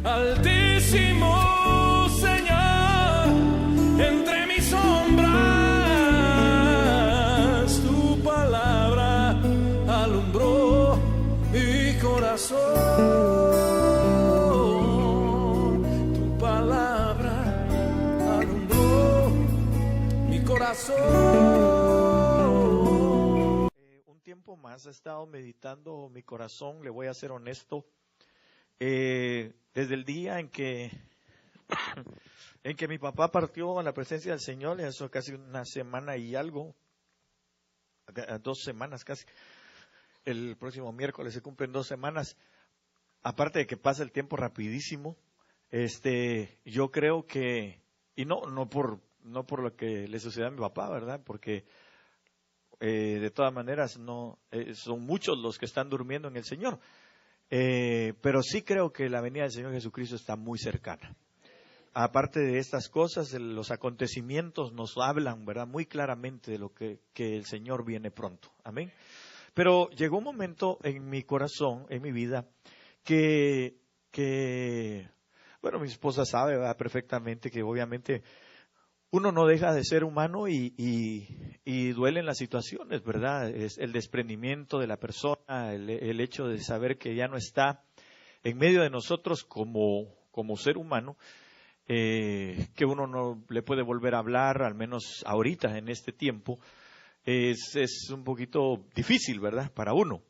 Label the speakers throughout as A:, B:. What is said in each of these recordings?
A: Altísimo Señor, entre mis sombras, tu palabra alumbró mi corazón. Tu palabra alumbró mi corazón.
B: Un tiempo más he estado meditando mi corazón, le voy a ser honesto. Desde el día en que mi papá partió a la presencia del Señor, eso casi una semana y algo, 2 semanas casi, el próximo miércoles se cumplen 2 semanas, aparte de que pasa el tiempo rapidísimo, yo creo que, y no por lo que le sucedió a mi papá, ¿verdad? Porque de todas maneras no son muchos los que están durmiendo en el Señor. Pero sí creo que la venida del Señor Jesucristo está muy cercana. Aparte de estas cosas, los acontecimientos nos hablan, ¿verdad?, muy claramente de lo que el Señor viene pronto. Amén. Pero llegó un momento en mi corazón, en mi vida, que bueno, mi esposa sabe, ¿verdad?, perfectamente que obviamente uno no deja de ser humano y duelen las situaciones, ¿verdad? Es el desprendimiento de la persona, el hecho de saber que ya no está en medio de nosotros como ser humano, que uno no le puede volver a hablar, al menos ahorita, en este tiempo, es un poquito difícil, ¿verdad? Para uno.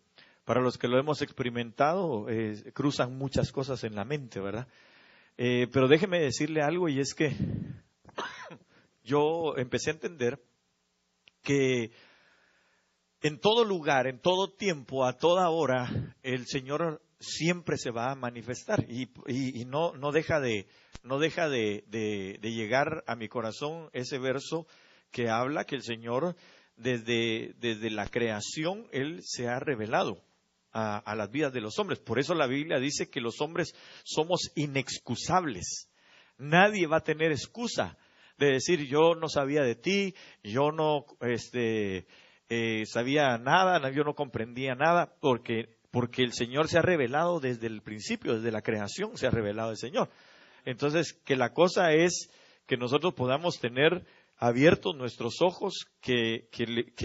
B: Para los que lo hemos experimentado, cruzan muchas cosas en la mente, ¿verdad? Pero déjeme decirle algo, y es que yo empecé a entender que en todo lugar, en todo tiempo, a toda hora, el Señor siempre se va a manifestar y no deja de llegar a mi corazón ese verso que habla que el Señor desde la creación Él se ha revelado a las vidas de los hombres. Por eso la Biblia dice que los hombres somos inexcusables. Nadie va a tener excusa de decir yo no sabía de ti, yo no sabía nada, yo no comprendía nada, porque el Señor se ha revelado desde el principio, desde la creación se ha revelado el Señor. Entonces, que la cosa es que nosotros podamos tener abiertos nuestros ojos, que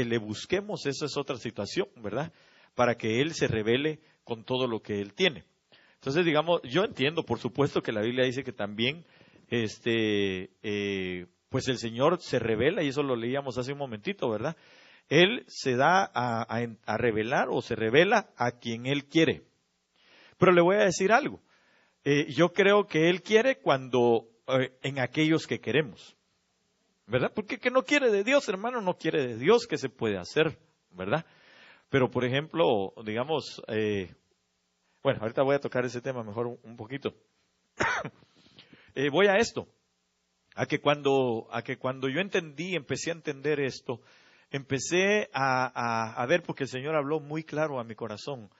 B: le busquemos, esa es otra situación, ¿verdad? Para que Él se revele con todo lo que Él tiene. Entonces, digamos, yo entiendo, por supuesto, que la Biblia dice que también pues el Señor se revela, y eso lo leíamos hace un momentito, ¿verdad? Él se da a revelar o se revela a quien Él quiere. Pero le voy a decir algo. Yo creo que Él quiere cuando en aquellos que queremos, ¿verdad? Porque que no quiere de Dios, hermano, no quiere de Dios, ¿qué se puede hacer, verdad? Pero, por ejemplo, digamos, bueno, ahorita voy a tocar ese tema mejor un poquito. Voy a esto, a que cuando yo empecé a entender esto, empecé a ver, porque el Señor habló muy claro a mi corazón,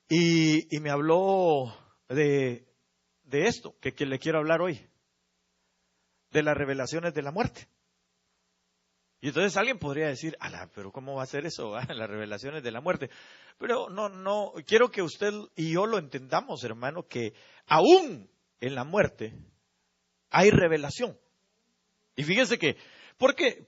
B: y me habló de esto, que le quiero hablar hoy, de las revelaciones de la muerte. Y entonces alguien podría decir, pero ¿cómo va a ser eso? Las revelaciones de la muerte. Pero no, quiero que usted y yo lo entendamos, hermano, que aún en la muerte hay revelación. Y fíjense que, ¿por qué?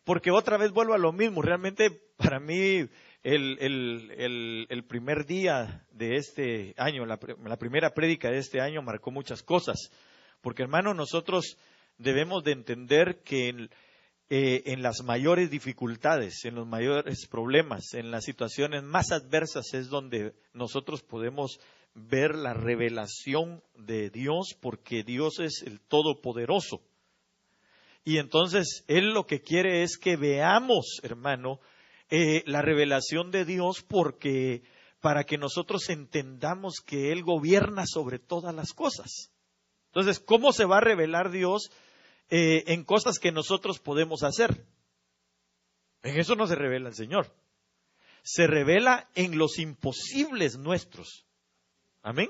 B: Porque otra vez vuelvo a lo mismo. Realmente para mí el primer día de este año, la primera prédica de este año marcó muchas cosas. Porque, hermano, nosotros debemos de entender que en las mayores dificultades, en los mayores problemas, en las situaciones más adversas es donde nosotros podemos ver la revelación de Dios, porque Dios es el Todopoderoso. Y entonces Él lo que quiere es que veamos, hermano, la revelación de Dios, porque para que nosotros entendamos que Él gobierna sobre todas las cosas. Entonces, ¿cómo se va a revelar Dios en cosas que nosotros podemos hacer? En eso no se revela el Señor. Se revela en los imposibles nuestros. Amén.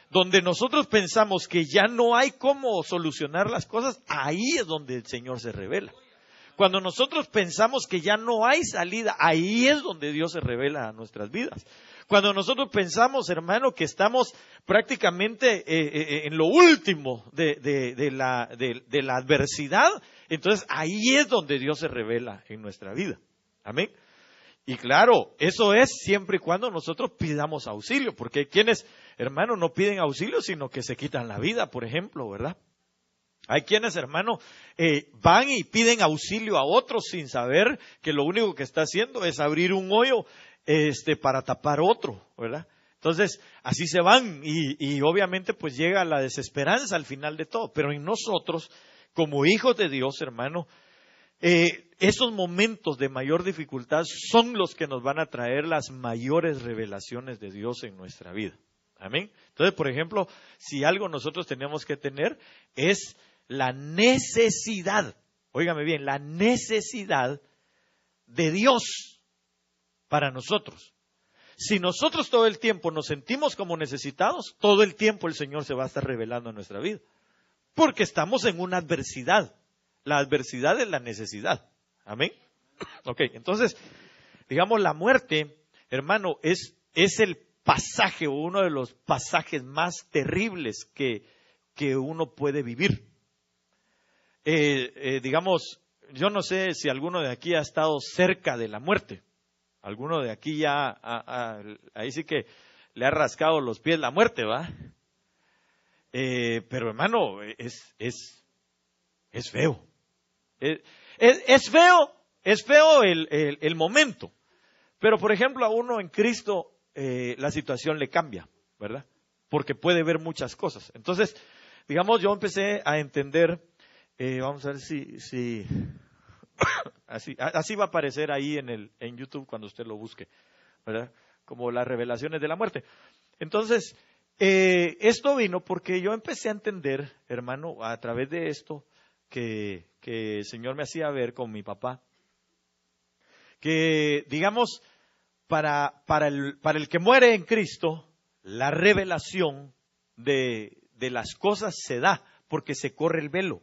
B: Donde nosotros pensamos que ya no hay cómo solucionar las cosas, ahí es donde el Señor se revela. Cuando nosotros pensamos que ya no hay salida, ahí es donde Dios se revela a nuestras vidas. Cuando nosotros pensamos, hermano, que estamos prácticamente en lo último de la adversidad, entonces ahí es donde Dios se revela en nuestra vida. Amén. Y claro, eso es siempre y cuando nosotros pidamos auxilio, porque hay quienes, hermano, no piden auxilio, sino que se quitan la vida, por ejemplo, ¿verdad? Hay quienes, hermano, van y piden auxilio a otros sin saber que lo único que está haciendo es abrir un hoyo para tapar otro, ¿verdad? Entonces, así se van y obviamente pues llega la desesperanza al final de todo. Pero en nosotros, como hijos de Dios, hermano, esos momentos de mayor dificultad son los que nos van a traer las mayores revelaciones de Dios en nuestra vida. Amén. Entonces, por ejemplo, si algo nosotros tenemos que tener es la necesidad, óigame bien, la necesidad de Dios para nosotros. Si nosotros todo el tiempo nos sentimos como necesitados, todo el tiempo el Señor se va a estar revelando en nuestra vida. Porque estamos en una adversidad. La adversidad es la necesidad. Amén. Ok, entonces, digamos, la muerte, hermano, es el pasaje o uno de los pasajes más terribles que uno puede vivir. Digamos, yo no sé si alguno de aquí ha estado cerca de la muerte. Alguno de aquí ya, ahí sí que le ha rascado los pies la muerte, ¿va? Pero hermano, es feo. Es feo el momento. Pero por ejemplo a uno en Cristo la situación le cambia, ¿verdad? Porque puede ver muchas cosas. Entonces, digamos, yo empecé a entender, vamos a ver si así va a aparecer ahí en YouTube cuando usted lo busque, ¿verdad? Como las revelaciones de la muerte. Entonces, esto vino porque yo empecé a entender, hermano, a través de esto que el Señor me hacía ver con mi papá, que digamos, para el que muere en Cristo, la revelación de las cosas se da porque se corre el velo.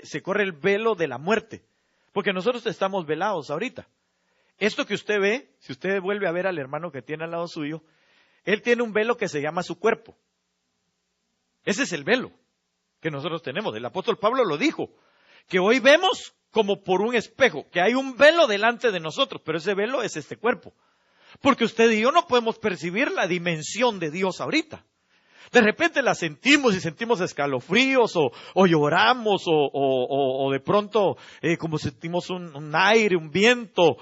B: Se corre el velo de la muerte, porque nosotros estamos velados ahorita. Esto que usted ve, si usted vuelve a ver al hermano que tiene al lado suyo, él tiene un velo que se llama su cuerpo. Ese es el velo que nosotros tenemos. El apóstol Pablo lo dijo, que hoy vemos como por un espejo, que hay un velo delante de nosotros, pero ese velo es este cuerpo. Porque usted y yo no podemos percibir la dimensión de Dios ahorita. De repente la sentimos y sentimos escalofríos o lloramos o de pronto como sentimos un aire, un viento,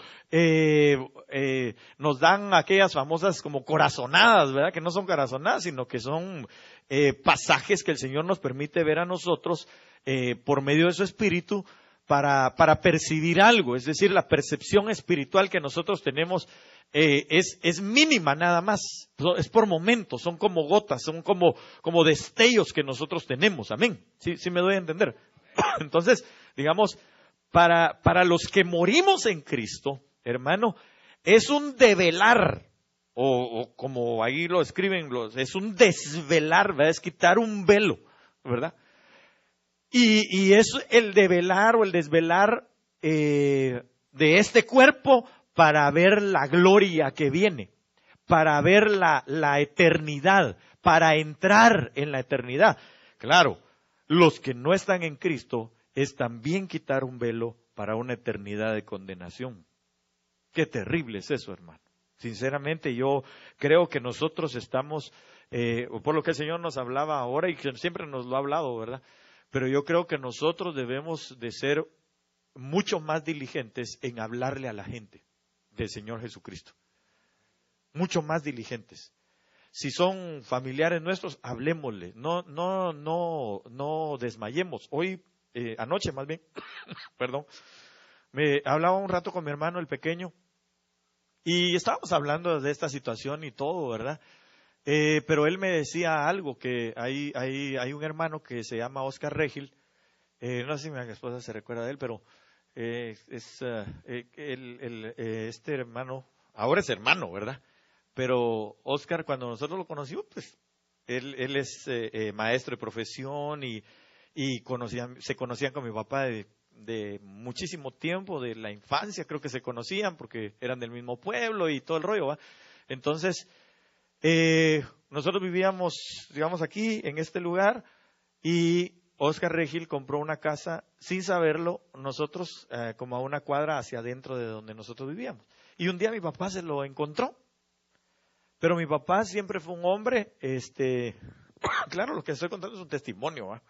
B: nos dan aquellas famosas como corazonadas, ¿verdad? Que no son corazonadas, sino que son pasajes que el Señor nos permite ver a nosotros por medio de su Espíritu para percibir algo. Es decir, la percepción espiritual que nosotros tenemos es mínima nada más, es por momentos, son como gotas, son como destellos que nosotros tenemos, amén, sí me doy a entender. Entonces, digamos, para los que morimos en Cristo, hermano, es un develar, o como ahí lo escriben, es un desvelar, ¿verdad? Es quitar un velo, ¿verdad? Y es el develar o el desvelar de este cuerpo para ver la gloria que viene, para ver la eternidad, para entrar en la eternidad. Claro, los que no están en Cristo es también quitar un velo para una eternidad de condenación. Qué terrible es eso, hermano. Sinceramente yo creo que nosotros estamos, por lo que el Señor nos hablaba ahora y que siempre nos lo ha hablado, ¿verdad? Pero yo creo que nosotros debemos de ser mucho más diligentes en hablarle a la gente del Señor Jesucristo. Mucho más diligentes. Si son familiares nuestros, hablemosle. No desmayemos. Hoy, anoche más bien, perdón, me hablaba un rato con mi hermano, el pequeño, y estábamos hablando de esta situación y todo, ¿verdad? Pero él me decía algo, que hay un hermano que se llama Oscar Regil, no sé si mi esposa se recuerda de él, pero este hermano, ahora es hermano, ¿verdad? Pero Oscar, cuando nosotros lo conocimos, pues él es maestro de profesión y se conocían con mi papá de muchísimo tiempo, de la infancia, creo que se conocían porque eran del mismo pueblo y todo el rollo, ¿va? Entonces, nosotros vivíamos, digamos, aquí, en este lugar, y Oscar Regil compró una casa, sin saberlo, nosotros, como a una cuadra hacia adentro de donde nosotros vivíamos. Y un día mi papá se lo encontró. Pero mi papá siempre fue un hombre, claro, lo que estoy contando es un testimonio, ¿va?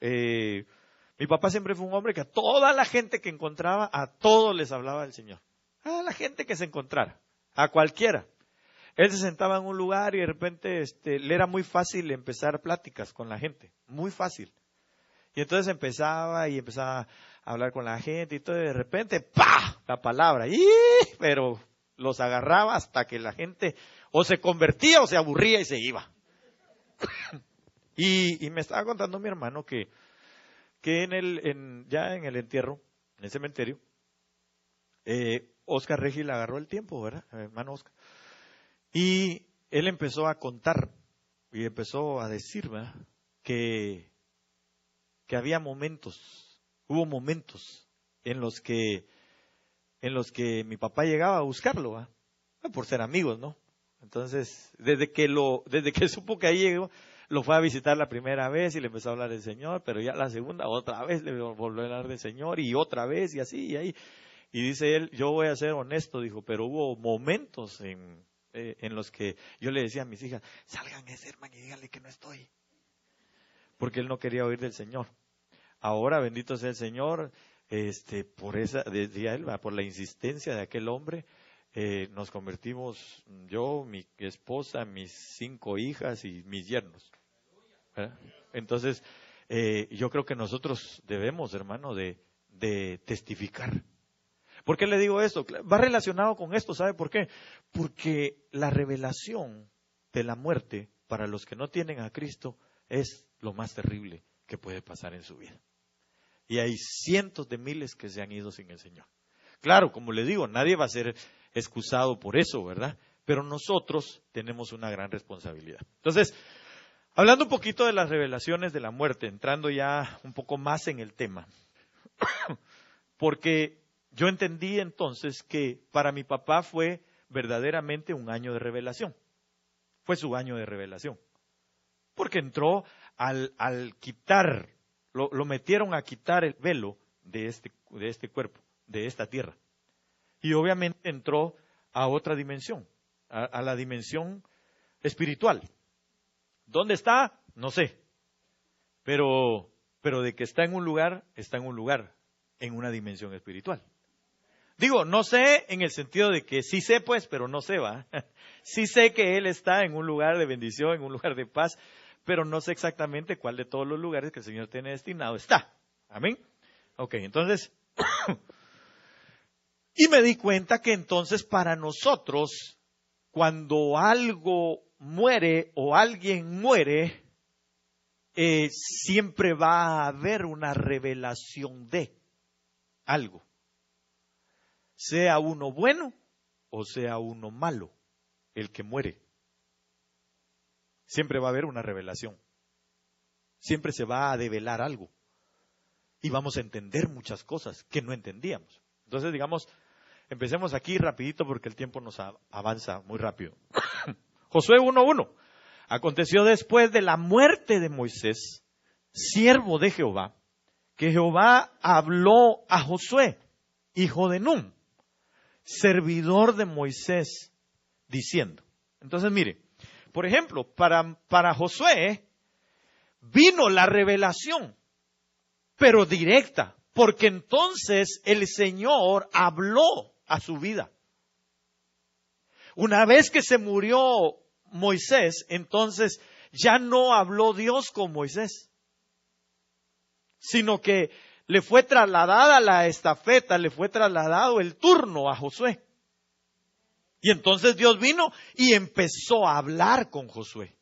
B: Mi papá siempre fue un hombre que a toda la gente que encontraba, a todos les hablaba del Señor. A la gente que se encontrara, a cualquiera. Él se sentaba en un lugar y de repente le era muy fácil empezar pláticas con la gente, muy fácil. Y entonces empezaba a hablar con la gente y todo, y de repente, ¡pah!, la palabra. Pero los agarraba hasta que la gente o se convertía o se aburría y se iba. Y me estaba contando mi hermano que ya en el entierro, en el cementerio, Oscar Regil agarró el tiempo, ¿verdad? El hermano Oscar. Y él empezó a contar y empezó a decir, ¿verdad?, que había hubo momentos en los que mi papá llegaba a buscarlo, ¿verdad?, por ser amigos, ¿no? Entonces, desde que supo que ahí llegó, lo fue a visitar la primera vez y le empezó a hablar del Señor, pero ya la segunda, otra vez le volvió a hablar del Señor y otra vez y así y ahí. Y dice él, yo voy a ser honesto, dijo, pero hubo momentos en los que yo le decía a mis hijas, salgan ese hermano y díganle que no estoy. Porque él no quería oír del Señor. Ahora, bendito sea el Señor, decía él, por la insistencia de aquel hombre, nos convertimos, yo, mi esposa, mis 5 hijas y mis yernos. ¿Verdad? Entonces, yo creo que nosotros debemos, hermano, de testificar. ¿Por qué le digo esto? Va relacionado con esto, ¿sabe por qué? Porque la revelación de la muerte para los que no tienen a Cristo es lo más terrible que puede pasar en su vida. Y hay cientos de miles que se han ido sin el Señor. Claro, como le digo, nadie va a ser excusado por eso, ¿verdad? Pero nosotros tenemos una gran responsabilidad. Entonces, hablando un poquito de las revelaciones de la muerte, entrando ya un poco más en el tema, porque yo entendí entonces que para mi papá fue verdaderamente un año de revelación. Fue su año de revelación. Porque entró al quitar, lo metieron a quitar el velo de este cuerpo, de esta tierra. Y obviamente entró a otra dimensión, a la dimensión espiritual. ¿Dónde está? No sé. Pero de que está en un lugar, en una dimensión espiritual. Digo, no sé en el sentido de que sí sé, pues, pero no sé, ¿va? Sí sé que Él está en un lugar de bendición, en un lugar de paz, pero no sé exactamente cuál de todos los lugares que el Señor tiene destinado está. ¿Amén? Ok, entonces, y me di cuenta que entonces para nosotros, cuando algo muere o alguien muere, siempre va a haber una revelación de algo. Sea uno bueno o sea uno malo, el que muere. Siempre va a haber una revelación. Siempre se va a develar algo. Y vamos a entender muchas cosas que no entendíamos. Entonces, digamos, empecemos aquí rapidito porque el tiempo nos avanza muy rápido. Josué 1:1. Aconteció después de la muerte de Moisés, siervo de Jehová, que Jehová habló a Josué, hijo de Nun, servidor de Moisés, diciendo. Entonces, mire, por ejemplo, para Josué vino la revelación, pero directa, porque entonces el Señor habló a su vida. Una vez que se murió Moisés, entonces ya no habló Dios con Moisés, sino que le fue trasladada la estafeta, le fue trasladado el turno a Josué. Y entonces Dios vino y empezó a hablar con Josué.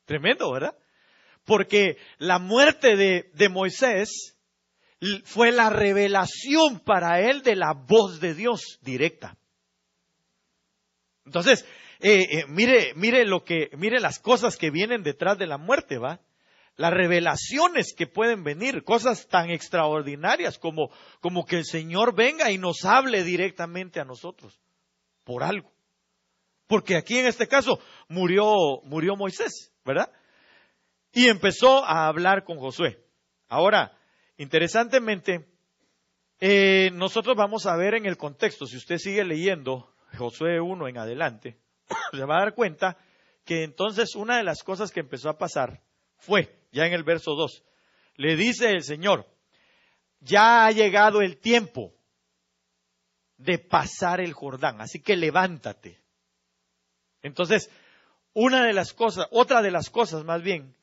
B: Tremendo, ¿verdad? Porque la muerte de Moisés fue la revelación para él de la voz de Dios directa. Entonces, mire las cosas que vienen detrás de la muerte, ¿va? las revelaciones que pueden venir, cosas tan extraordinarias como que el Señor venga y nos hable directamente a nosotros, por algo. Porque aquí en este caso murió Moisés, ¿verdad? Y empezó a hablar con Josué. Ahora, interesantemente, nosotros vamos a ver en el contexto, si usted sigue leyendo Josué 1 en adelante, se va a dar cuenta que entonces una de las cosas que empezó a pasar fue, ya en el verso 2, le dice el Señor, ya ha llegado el tiempo de pasar el Jordán, así que levántate. Entonces, otra de las cosas más bien,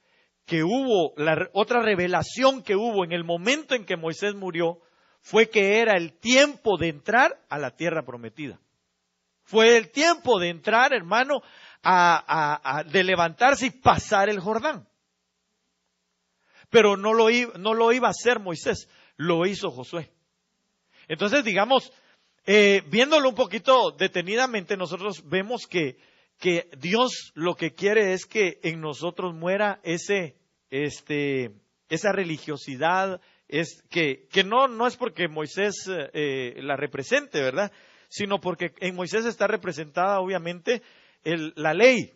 B: que hubo, otra revelación que hubo en el momento en que Moisés murió, fue que era el tiempo de entrar a la tierra prometida. Fue el tiempo de entrar, hermano, de levantarse y pasar el Jordán. Pero no lo iba a hacer Moisés, lo hizo Josué. Entonces, digamos, viéndolo un poquito detenidamente, nosotros vemos que Dios lo que quiere es que en nosotros muera esa religiosidad, que no es porque Moisés la represente, ¿verdad? Sino porque en Moisés está representada obviamente la ley.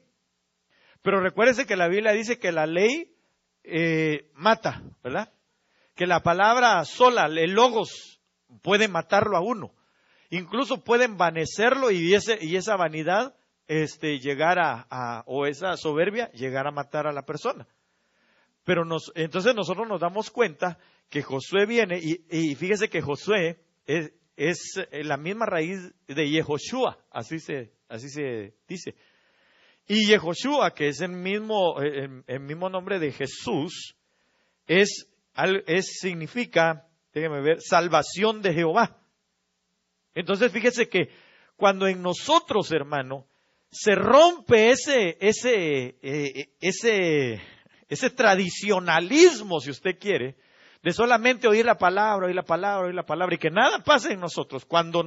B: Pero recuérdese que la Biblia dice que la ley mata, ¿verdad? Que la palabra sola, el logos, puede matarlo a uno. Incluso puede envanecerlo y esa vanidad llegar o esa soberbia llegar a matar a la persona. Pero entonces nosotros nos damos cuenta que Josué viene y fíjese que Josué es la misma raíz de Yehoshua, así se dice. Y Yehoshua, que es el mismo nombre de Jesús, significa, déjeme ver, salvación de Jehová. Entonces fíjese que cuando en nosotros, hermano, se rompe ese tradicionalismo, si usted quiere, de solamente oír la palabra, y que nada pase en nosotros. Cuando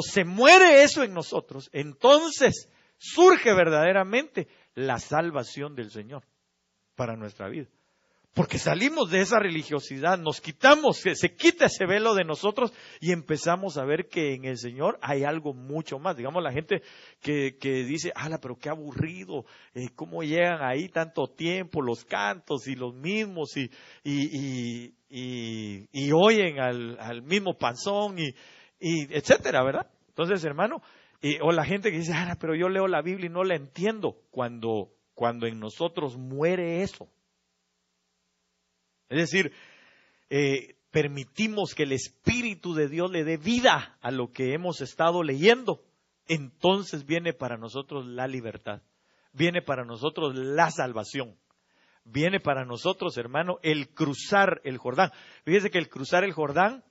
B: se muere eso en nosotros, entonces surge verdaderamente la salvación del Señor para nuestra vida. Porque salimos de esa religiosidad, se quita ese velo de nosotros y empezamos a ver que en el Señor hay algo mucho más. Digamos, la gente que dice, pero qué aburrido, cómo llegan ahí tanto tiempo los cantos y los mismos y oyen al mismo panzón y etcétera, ¿verdad? Entonces, hermano, o la gente que dice, pero yo leo la Biblia y no la entiendo, cuando en nosotros muere eso. Es decir, permitimos que el Espíritu de Dios le dé vida a lo que hemos estado leyendo. Entonces viene para nosotros la libertad. Viene para nosotros la salvación. Viene para nosotros, hermano, el cruzar el Jordán. Fíjese que el cruzar el Jordán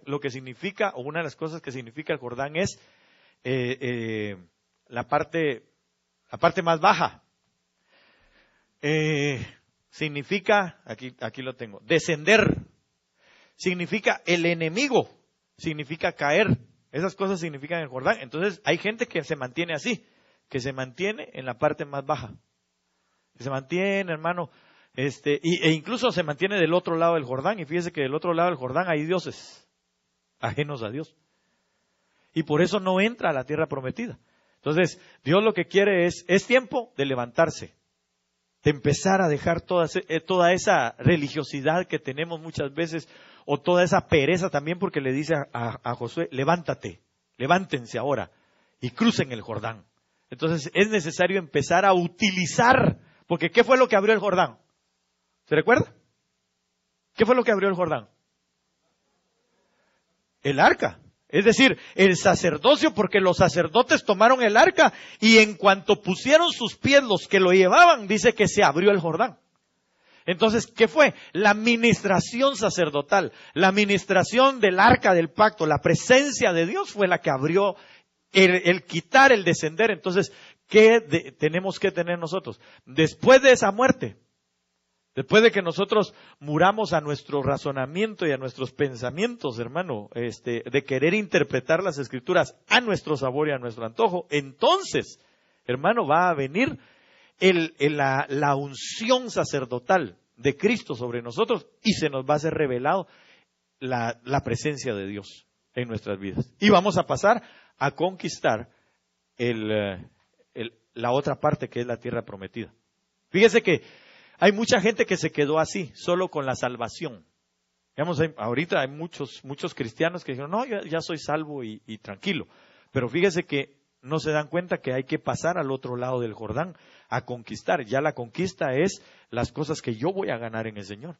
B: lo que significa, o una de las cosas que significa el Jordán es la parte más baja. Significa, aquí lo tengo, descender, significa el enemigo, significa caer, esas cosas significan el Jordán. Entonces hay gente que se mantiene así, que se mantiene en la parte más baja, que se mantiene, hermano, e incluso se mantiene del otro lado del Jordán, y fíjese que del otro lado del Jordán hay dioses ajenos a Dios, y por eso no entra a la tierra prometida. Entonces Dios lo que quiere es tiempo de levantarse, de empezar a dejar toda esa religiosidad que tenemos muchas veces, o toda esa pereza también, porque le dice a Josué, levántense ahora y crucen el Jordán. Entonces es necesario empezar a utilizar, porque ¿qué fue lo que abrió el Jordán? ¿Se recuerda? ¿Qué fue lo que abrió el Jordán? El arca. Es decir, el sacerdocio, porque los sacerdotes tomaron el arca y en cuanto pusieron sus pies los que lo llevaban, dice que se abrió el Jordán. Entonces, ¿qué fue? La ministración sacerdotal, la ministración del arca del pacto, la presencia de Dios fue la que abrió el quitar, el descender. Entonces, ¿qué tenemos que tener nosotros? Después de esa muerte, después de que nosotros muramos a nuestro razonamiento y a nuestros pensamientos, hermano, de querer interpretar las Escrituras a nuestro sabor y a nuestro antojo, entonces, hermano, va a venir la unción sacerdotal de Cristo sobre nosotros y se nos va a ser revelado la presencia de Dios en nuestras vidas. Y vamos a pasar a conquistar la otra parte que es la tierra prometida. Fíjese que hay mucha gente que se quedó así, solo con la salvación. Digamos, ahorita hay muchos cristianos que dijeron, no, ya soy salvo y tranquilo. Pero fíjese que no se dan cuenta que hay que pasar al otro lado del Jordán a conquistar. Ya la conquista es las cosas que yo voy a ganar en el Señor.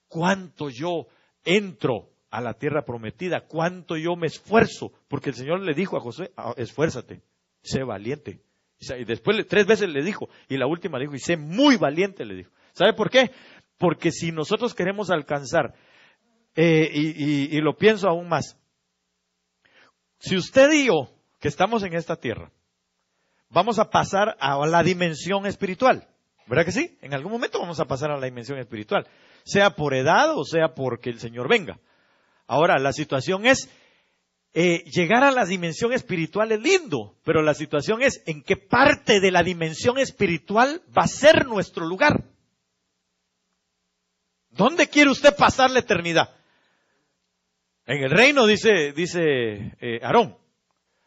B: ¿Cuánto yo entro a la tierra prometida? ¿Cuánto yo me esfuerzo? Porque el Señor le dijo a Josué, esfuérzate, sé valiente. Y después 3 veces le dijo, y la última le dijo, y sé muy valiente, le dijo. ¿Sabe por qué? Porque si nosotros queremos alcanzar, y lo pienso aún más, si usted y yo, que estamos en esta tierra, vamos a pasar a la dimensión espiritual, ¿verdad que sí? En algún momento vamos a pasar a la dimensión espiritual, sea por edad o sea porque el Señor venga. Ahora, la situación es, llegar a la dimensión espiritual es lindo, pero la situación es en qué parte de la dimensión espiritual va a ser nuestro lugar. ¿Dónde quiere usted pasar la eternidad? En el reino, dice Aarón.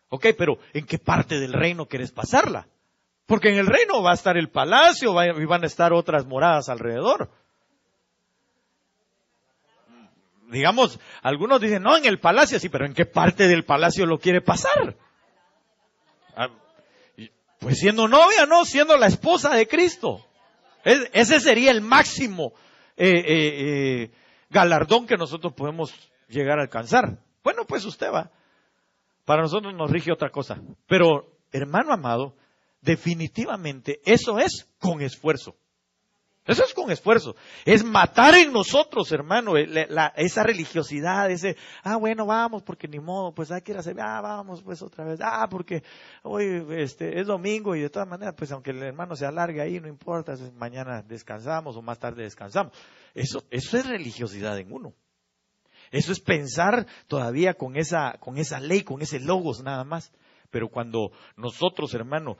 B: Ok, pero ¿en qué parte del reino quieres pasarla? Porque en el reino va a estar el palacio y van a estar otras moradas alrededor. Digamos, algunos dicen, no, en el palacio, sí, pero ¿en qué parte del palacio lo quiere pasar? Pues siendo novia, no, siendo la esposa de Cristo. Ese sería el máximo galardón que nosotros podemos llegar a alcanzar. Bueno, pues usted va. Para nosotros nos rige otra cosa. Pero, hermano amado, definitivamente eso es con esfuerzo. Eso es con esfuerzo. Es matar en nosotros, hermano, esa religiosidad, bueno, vamos, porque ni modo, pues hay que ir a hacer, vamos, pues otra vez, porque hoy es domingo y de todas maneras, pues aunque el hermano se alargue ahí, no importa, mañana descansamos o más tarde descansamos. Eso es religiosidad en uno. Eso es pensar todavía con esa ley, con ese logos nada más. Pero cuando nosotros, hermano,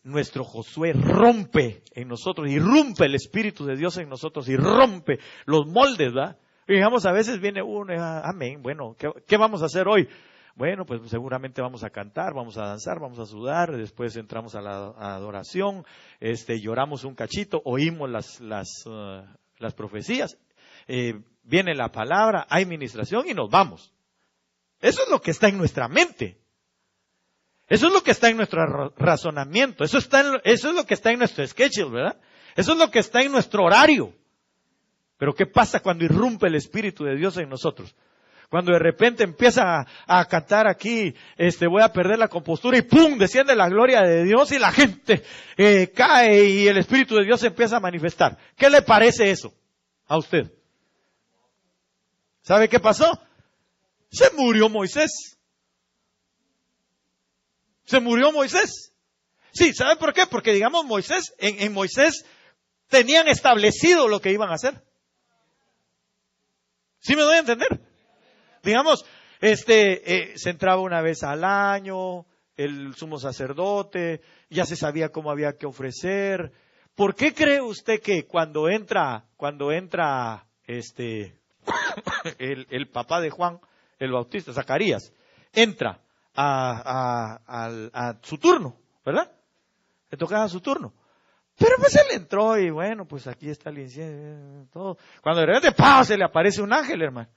B: nuestro Josué rompe en nosotros, irrumpe el Espíritu de Dios en nosotros, y rompe los moldes, ¿verdad? Y digamos, a veces viene uno, amén, bueno, ¿qué vamos a hacer hoy? Bueno, pues seguramente vamos a cantar, vamos a danzar, vamos a sudar, después entramos a la adoración, lloramos un cachito, oímos las profecías, viene la palabra, hay ministración y nos vamos. Eso es lo que está en nuestra mente. Eso es lo que está en nuestro razonamiento. Eso es lo que está en nuestro schedule, ¿verdad? Eso es lo que está en nuestro horario. Pero ¿qué pasa cuando irrumpe el Espíritu de Dios en nosotros? Cuando de repente empieza a cantar aquí, voy a perder la compostura y ¡pum! Desciende la gloria de Dios y la gente cae y el Espíritu de Dios se empieza a manifestar. ¿Qué le parece eso a usted? ¿Sabe qué pasó? Se murió Moisés. Se murió Moisés. Sí, ¿sabe por qué? Porque digamos Moisés, en Moisés tenían establecido lo que iban a hacer. ¿Sí me doy a entender? Digamos, se entraba una vez al año, el sumo sacerdote, ya se sabía cómo había que ofrecer. ¿Por qué cree usted que cuando entra el papá de Juan, el Bautista, Zacarías, entra a su turno, ¿verdad? Le tocaba su turno. Pero pues él entró y bueno, pues aquí está el incienso, todo. Cuando de repente, ¡pah!, se le aparece un ángel, hermano.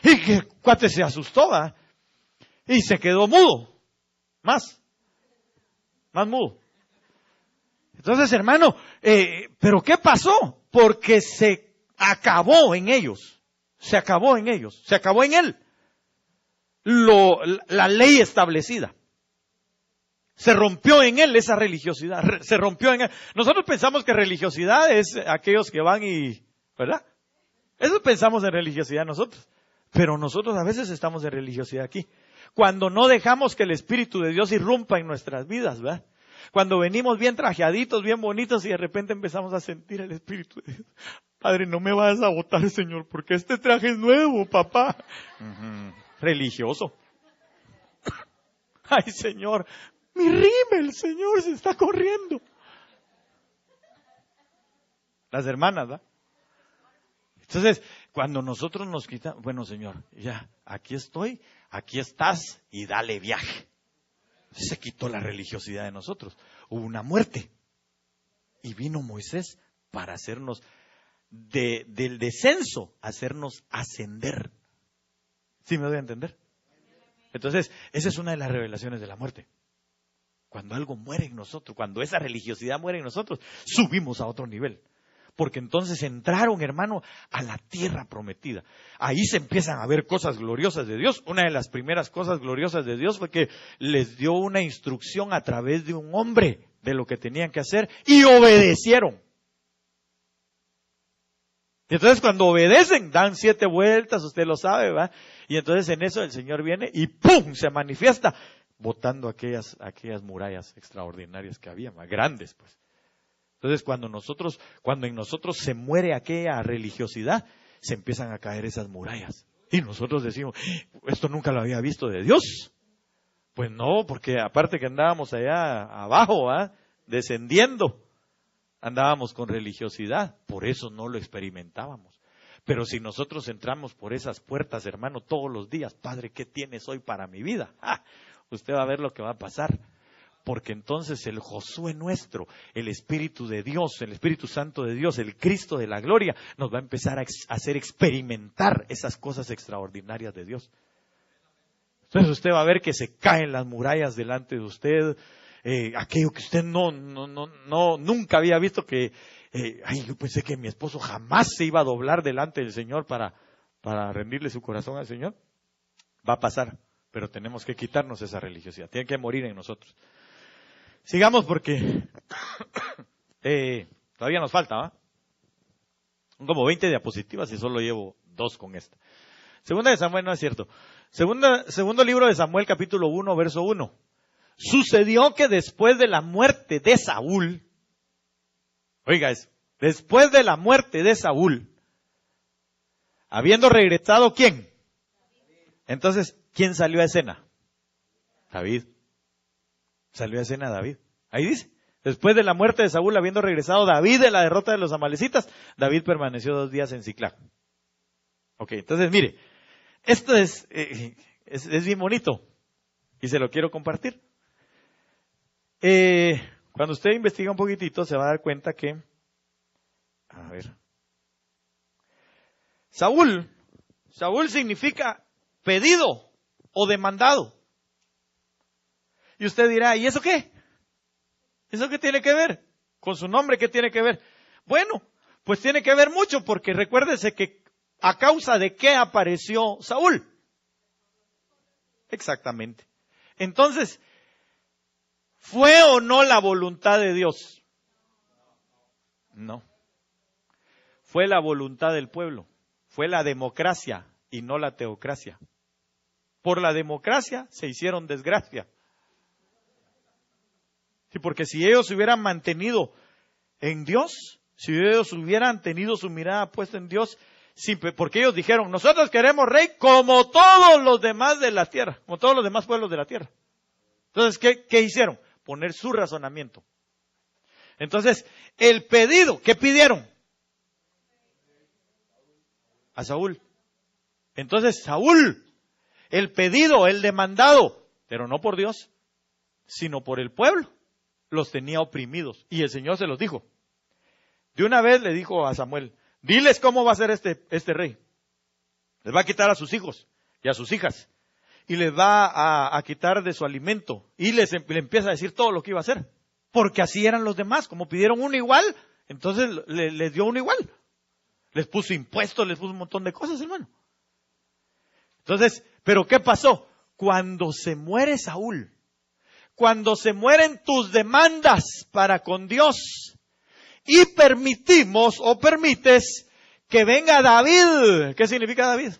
B: Y que cuate se asustó, ¿verdad? Y se quedó mudo. Más mudo. Entonces, hermano, ¿pero qué pasó? Porque se acabó en ellos. Se acabó en ellos. Se acabó en él. La ley establecida. Se rompió en él esa religiosidad. Se rompió en él. Nosotros pensamos que religiosidad es aquellos que van y, ¿verdad? Eso pensamos en religiosidad nosotros. Pero nosotros a veces estamos en religiosidad aquí. Cuando no dejamos que el Espíritu de Dios irrumpa en nuestras vidas, ¿verdad? Cuando venimos bien trajeaditos, bien bonitos y de repente empezamos a sentir el Espíritu de Dios. Padre, no me vayas a botar, Señor, porque este traje es nuevo, papá. Religioso. Ay, Señor, mi rímel, Señor, se está corriendo. Las hermanas, ¿va? Entonces, cuando nosotros nos quitamos, bueno, Señor, ya, aquí estoy, aquí estás y dale viaje. Se quitó la religiosidad de nosotros. Hubo una muerte. Y vino Moisés para hacernos, del descenso, hacernos ascender. ¿Sí me doy a entender? Entonces, esa es una de las revelaciones de la muerte. Cuando algo muere en nosotros, cuando esa religiosidad muere en nosotros, subimos a otro nivel. Porque entonces entraron, hermano, a la tierra prometida. Ahí se empiezan a ver cosas gloriosas de Dios. Una de las primeras cosas gloriosas de Dios fue que les dio una instrucción a través de un hombre de lo que tenían que hacer y obedecieron. Y entonces cuando obedecen, dan 7 vueltas, usted lo sabe, ¿va? Y entonces en eso el Señor viene y ¡pum! Se manifiesta, botando aquellas murallas extraordinarias que había, más grandes, pues. Entonces cuando en nosotros se muere aquella religiosidad, se empiezan a caer esas murallas. Y nosotros decimos, esto nunca lo había visto de Dios. Pues no, porque aparte que andábamos allá abajo, descendiendo, andábamos con religiosidad, por eso no lo experimentábamos. Pero si nosotros entramos por esas puertas, hermano, todos los días, Padre, ¿qué tienes hoy para mi vida? Usted va a ver lo que va a pasar. Porque entonces el Josué nuestro, el Espíritu de Dios, el Espíritu Santo de Dios, el Cristo de la gloria, nos va a empezar a hacer experimentar esas cosas extraordinarias de Dios. Entonces usted va a ver que se caen las murallas delante de usted, aquello que usted nunca había visto que, yo pensé que mi esposo jamás se iba a doblar delante del Señor para rendirle su corazón al Señor. Va a pasar, pero tenemos que quitarnos esa religiosidad, tiene que morir en nosotros. Sigamos porque todavía nos falta, ¿va? Son como 20 diapositivas y solo llevo 2 con esta. Segunda de Samuel, no es cierto. Segundo libro de Samuel, capítulo 1, verso 1. Sucedió que después de la muerte de Saúl, oiga eso, después de la muerte de Saúl, habiendo regresado, ¿quién? Entonces, ¿quién salió a escena? David. Salió a escena David. Ahí dice, después de la muerte de Saúl, habiendo regresado David de la derrota de los amalecitas, David permaneció 2 días en Siclag. Ok, entonces mire, esto es bien bonito y se lo quiero compartir. Cuando usted investiga un poquitito se va a dar cuenta que, a ver, Saúl significa pedido o demandado. Y usted dirá, ¿y eso qué? ¿Eso qué tiene que ver? ¿Con su nombre qué tiene que ver? Bueno, pues tiene que ver mucho porque recuérdese que ¿a causa de qué apareció Saúl? Exactamente. Entonces, ¿fue o no la voluntad de Dios? No. Fue la voluntad del pueblo. Fue la democracia y no la teocracia. Por la democracia se hicieron desgracia. Sí, porque si ellos se hubieran mantenido en Dios, si ellos hubieran tenido su mirada puesta en Dios, porque ellos dijeron, nosotros queremos rey como todos los demás de la tierra, como todos los demás pueblos de la tierra. Entonces, ¿qué hicieron? Poner su razonamiento. Entonces, el pedido, ¿qué pidieron? A Saúl. Entonces, Saúl, el pedido, el demandado, pero no por Dios, sino por el pueblo, los tenía oprimidos. Y el Señor se los dijo. De una vez le dijo a Samuel, diles cómo va a ser este rey. Les va a quitar a sus hijos y a sus hijas. Y les va a quitar de su alimento. Y le empieza a decir todo lo que iba a hacer. Porque así eran los demás. Como pidieron uno igual, entonces les dio uno igual. Les puso impuestos, les puso un montón de cosas, hermano. Entonces, ¿pero qué pasó? Cuando se muere Saúl, cuando se mueren tus demandas para con Dios, y permitimos o permites que venga David. ¿Qué significa David?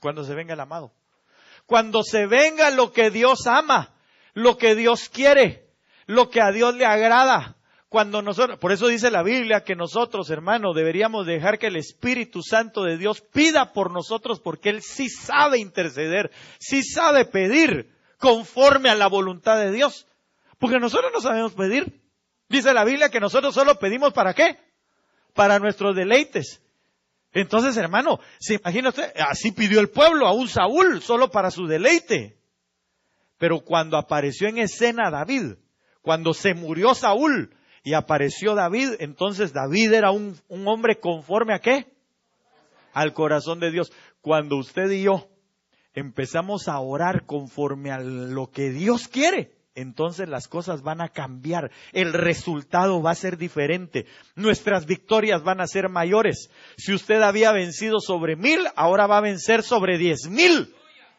B: Cuando se venga el amado. Cuando se venga lo que Dios ama, lo que Dios quiere, lo que a Dios le agrada. Cuando nosotros, por eso dice la Biblia que nosotros, hermanos, deberíamos dejar que el Espíritu Santo de Dios pida por nosotros, porque Él sí sabe interceder, sí sabe pedir conforme a la voluntad de Dios. Porque nosotros no sabemos pedir. Dice la Biblia que nosotros solo pedimos ¿para qué? para nuestros deleites. Entonces, hermano, ¿se imagina usted? Así pidió el pueblo a un Saúl solo para su deleite. Pero cuando apareció en escena David, cuando se murió Saúl y apareció David, entonces David era un hombre conforme ¿a qué? Al corazón de Dios. Cuando usted y yo empezamos a orar conforme a lo que Dios quiere, entonces las cosas van a cambiar, el resultado va a ser diferente, nuestras victorias van a ser mayores. Si usted había vencido sobre 1000, ahora va a vencer sobre 10,000,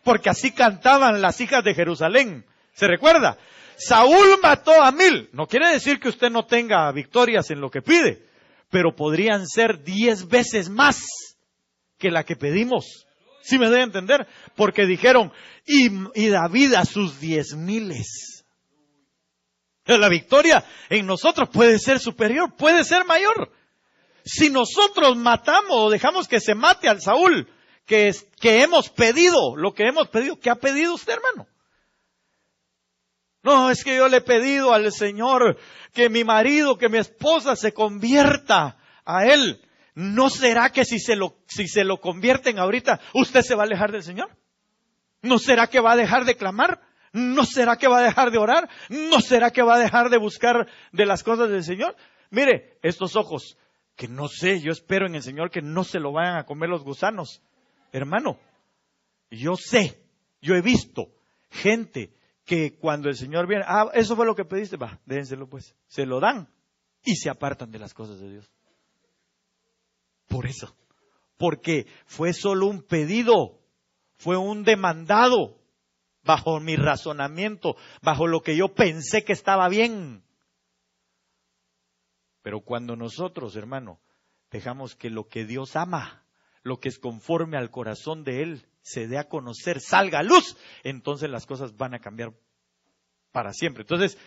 B: porque así cantaban las hijas de Jerusalén. ¿Se recuerda? Saúl mató a 1000, no quiere decir que usted no tenga victorias en lo que pide, pero podrían ser 10 veces más que la que pedimos. ¿Sí me doy a entender? Porque dijeron, y David a sus 10,000. La victoria en nosotros puede ser superior, puede ser mayor. Si nosotros matamos o dejamos que se mate al Saúl, que hemos pedido, lo que hemos pedido, ¿qué ha pedido usted, hermano? No, es que yo le he pedido al Señor que mi marido, que mi esposa se convierta a Él. ¿No será que si se lo convierten ahorita, usted se va a alejar del Señor? ¿No será que va a dejar de clamar? ¿No será que va a dejar de orar? ¿No será que va a dejar de buscar de las cosas del Señor? Mire, estos ojos, que no sé, yo espero en el Señor que no se lo vayan a comer los gusanos. Hermano, yo sé, yo he visto gente que cuando el Señor viene, eso fue lo que pediste, va, déjenselo pues. Se lo dan y se apartan de las cosas de Dios. Por eso, porque fue solo un pedido, fue un demandado, bajo mi razonamiento, bajo lo que yo pensé que estaba bien. Pero cuando nosotros, hermano, dejamos que lo que Dios ama, lo que es conforme al corazón de Él, se dé a conocer, salga a luz, entonces las cosas van a cambiar para siempre. Entonces,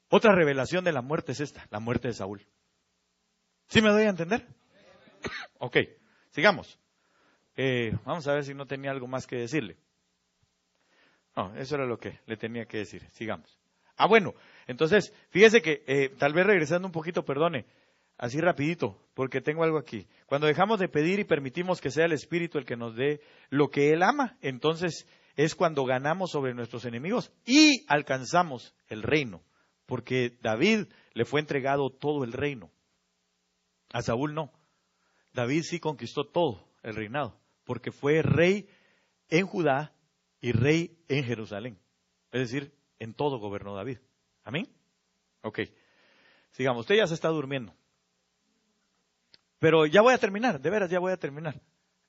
B: otra revelación de la muerte es esta, la muerte de Saúl. ¿Sí me doy a entender? Ok, sigamos. Vamos a ver si no tenía algo más que decirle. No, eso era lo que le tenía que decir. Sigamos. Bueno, entonces, fíjese que tal vez regresando un poquito, perdone, así rapidito, porque tengo algo aquí. Cuando dejamos de pedir y permitimos que sea el Espíritu el que nos dé lo que Él ama, entonces es cuando ganamos sobre nuestros enemigos y alcanzamos el reino. Porque David le fue entregado todo el reino. A Saúl no. David sí conquistó todo el reinado, porque fue rey en Judá y rey en Jerusalén. Es decir, en todo gobernó David. ¿Amén? Ok. Sigamos, usted ya se está durmiendo. Pero ya voy a terminar, de veras ya voy a terminar.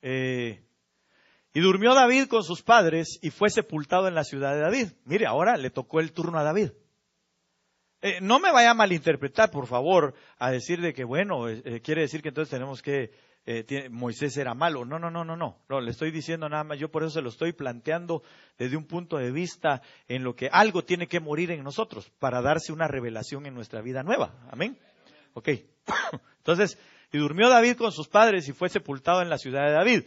B: Y durmió David con sus padres y fue sepultado en la ciudad de David. Mire, ahora le tocó el turno a David. No me vaya a malinterpretar, por favor, a decir de que, bueno, quiere decir que entonces tenemos que, Moisés era malo. No, le estoy diciendo nada más, yo por eso se lo estoy planteando desde un punto de vista en lo que algo tiene que morir en nosotros para darse una revelación en nuestra vida nueva. Amén. Ok, entonces, y durmió David con sus padres y fue sepultado en la ciudad de David.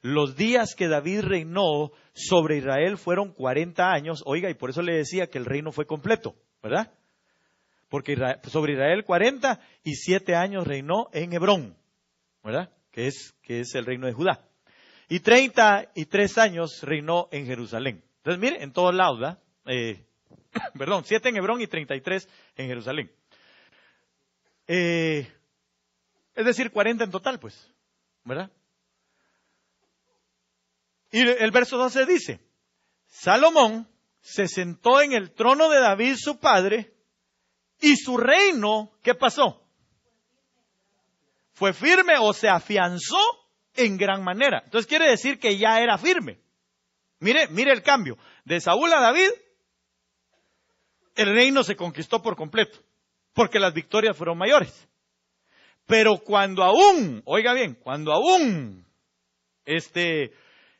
B: Los días que David reinó sobre Israel fueron 40 años, oiga, y por eso le decía que el reino fue completo, ¿verdad? Porque sobre Israel 40 y 7 años reinó en Hebrón, ¿verdad? Que es el reino de Judá. Y 33 años reinó en Jerusalén. Entonces, mire, en todos lados, ¿verdad? 7 en Hebrón y 33 en Jerusalén. Es decir, 40 en total, pues, ¿verdad? Y el verso 12 dice, Salomón se sentó en el trono de David su padre, y su reino, ¿qué pasó? Fue firme o se afianzó en gran manera. Entonces quiere decir que ya era firme. Mire el cambio. De Saúl a David, el reino se conquistó por completo, porque las victorias fueron mayores. Pero cuando aún, oiga bien, cuando aún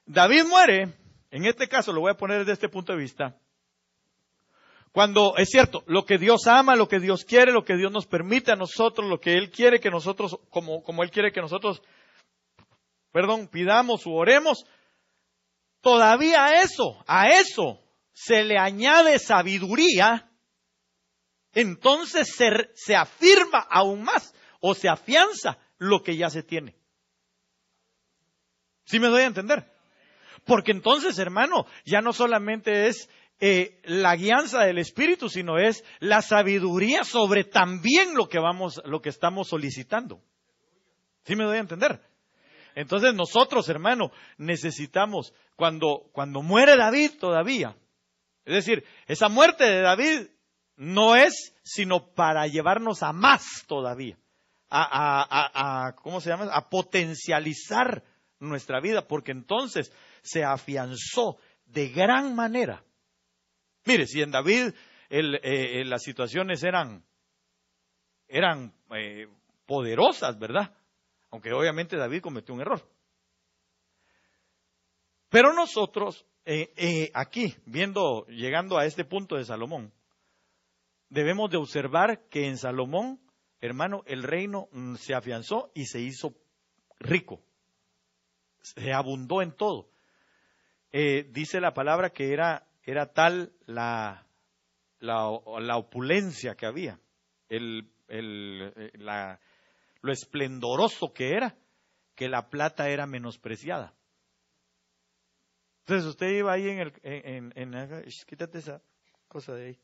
B: David muere, en este caso lo voy a poner desde este punto de vista, cuando es cierto, lo que Dios ama, lo que Dios quiere, lo que Dios nos permite a nosotros, lo que Él quiere que nosotros, como Él quiere que nosotros, pidamos o oremos, todavía a eso se le añade sabiduría, entonces se afirma aún más. o se afianza lo que ya se tiene. ¿Sí me doy a entender? Porque entonces, hermano, ya no solamente es la guianza del Espíritu, sino es la sabiduría sobre también lo que estamos solicitando. ¿Sí me doy a entender? Entonces nosotros, hermano, necesitamos, cuando muere David todavía, es decir, esa muerte de David no es sino para llevarnos a más todavía, ¿cómo se llama? A potencializar nuestra vida, porque entonces se afianzó de gran manera. Mire, si en David las situaciones eran poderosas, ¿verdad? Aunque obviamente David cometió un error. Pero nosotros, aquí, llegando a este punto de Salomón, debemos de observar que en Salomón, hermano, el reino se afianzó y se hizo rico. Se abundó en todo. Dice la palabra que era tal la opulencia que había, lo esplendoroso que era, que la plata era menospreciada. Entonces usted iba ahí quítate esa cosa de ahí,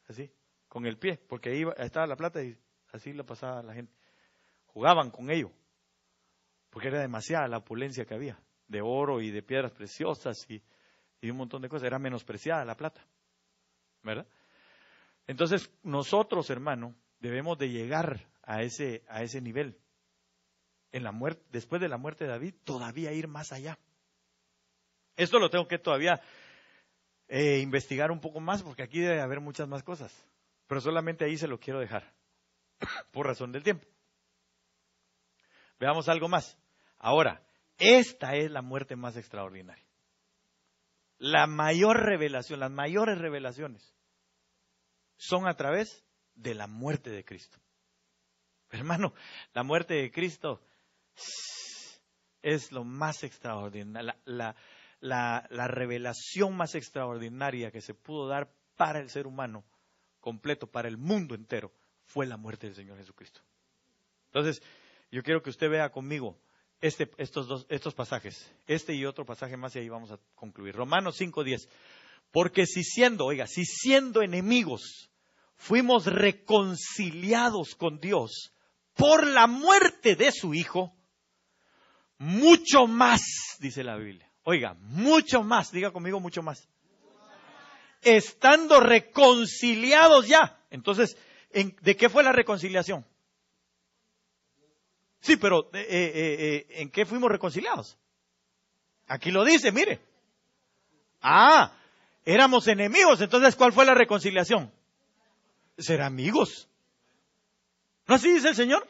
B: así, con el pie, porque ahí estaba la plata y así la pasaba la gente. Jugaban con ello, porque era demasiada la opulencia que había, de oro y de piedras preciosas y un montón de cosas. Era menospreciada la plata, ¿verdad? Entonces nosotros, hermano, debemos de llegar a ese nivel. Después de la muerte de David, todavía ir más allá. Esto lo tengo que todavía investigar un poco más, porque aquí debe haber muchas más cosas. Pero solamente ahí se lo quiero dejar, por razón del tiempo. Veamos algo más. Ahora, esta es la muerte más extraordinaria. La mayor revelación, las mayores revelaciones son a través de la muerte de Cristo. Hermano, la muerte de Cristo es lo más extraordinario, la revelación más extraordinaria que se pudo dar para el ser humano completo, para el mundo entero, fue la muerte del Señor Jesucristo. Entonces, yo quiero que usted vea conmigo estos pasajes, este y otro pasaje más, y ahí vamos a concluir. Romanos 5:10. Porque si siendo enemigos, fuimos reconciliados con Dios por la muerte de su Hijo, mucho más, dice la Biblia. Oiga, mucho más, diga conmigo, mucho más. Estando reconciliados ya. Entonces, ¿de qué fue la reconciliación? Sí, pero ¿en qué fuimos reconciliados? Aquí lo dice, mire. Éramos enemigos, entonces ¿cuál fue la reconciliación? Ser amigos. ¿No así dice el Señor?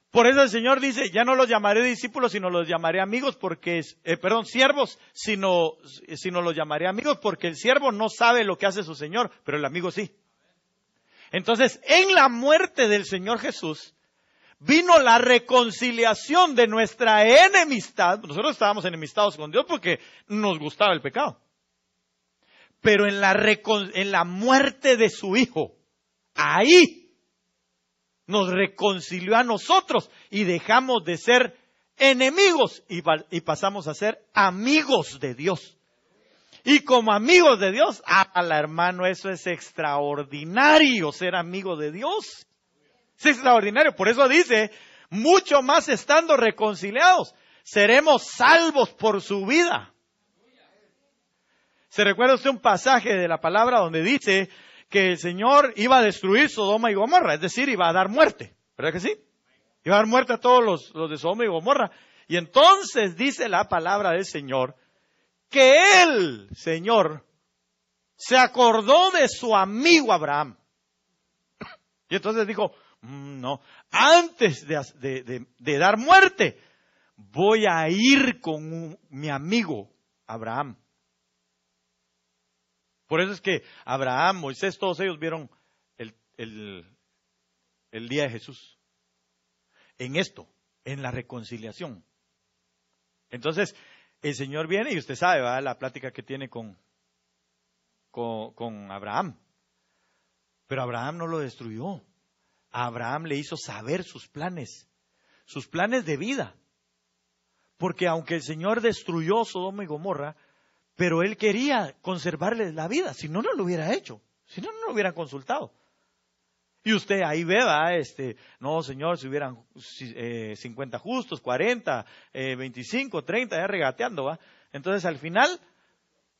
B: Por eso el Señor dice, ya no los llamaré discípulos, sino los llamaré amigos, siervos, sino los llamaré amigos, porque el siervo no sabe lo que hace su Señor, pero el amigo sí. Entonces, en la muerte del Señor Jesús, vino la reconciliación de nuestra enemistad. Nosotros estábamos enemistados con Dios porque nos gustaba el pecado. Pero en la muerte de su Hijo, ahí nos reconcilió a nosotros y dejamos de ser enemigos y pasamos a ser amigos de Dios. Y como amigos de Dios, hermano, eso es extraordinario, ser amigo de Dios. Es extraordinario, por eso dice, mucho más estando reconciliados, seremos salvos por su vida. ¿Se recuerda usted un pasaje de la palabra donde dice que el Señor iba a destruir Sodoma y Gomorra? Es decir, iba a dar muerte, ¿verdad que sí? Iba a dar muerte a todos los de Sodoma y Gomorra. Y entonces dice la palabra del Señor que el Señor se acordó de su amigo Abraham. Y entonces dijo, no, antes de dar muerte, voy a ir con mi amigo Abraham. Por eso es que Abraham, Moisés, todos ellos vieron el día de Jesús. En esto, en la reconciliación. Entonces, el Señor viene y usted sabe, ¿verdad?, la plática que tiene con Abraham. Pero Abraham no lo destruyó. a Abraham le hizo saber sus planes de vida. Porque aunque el Señor destruyó Sodoma y Gomorra, pero Él quería conservarles la vida, si no, no lo hubiera hecho, si no, no lo hubieran consultado. Y usted ahí ve, no, Señor, si hubieran 50 justos, 40, 25, 30, ya regateando, ¿va? Entonces al final,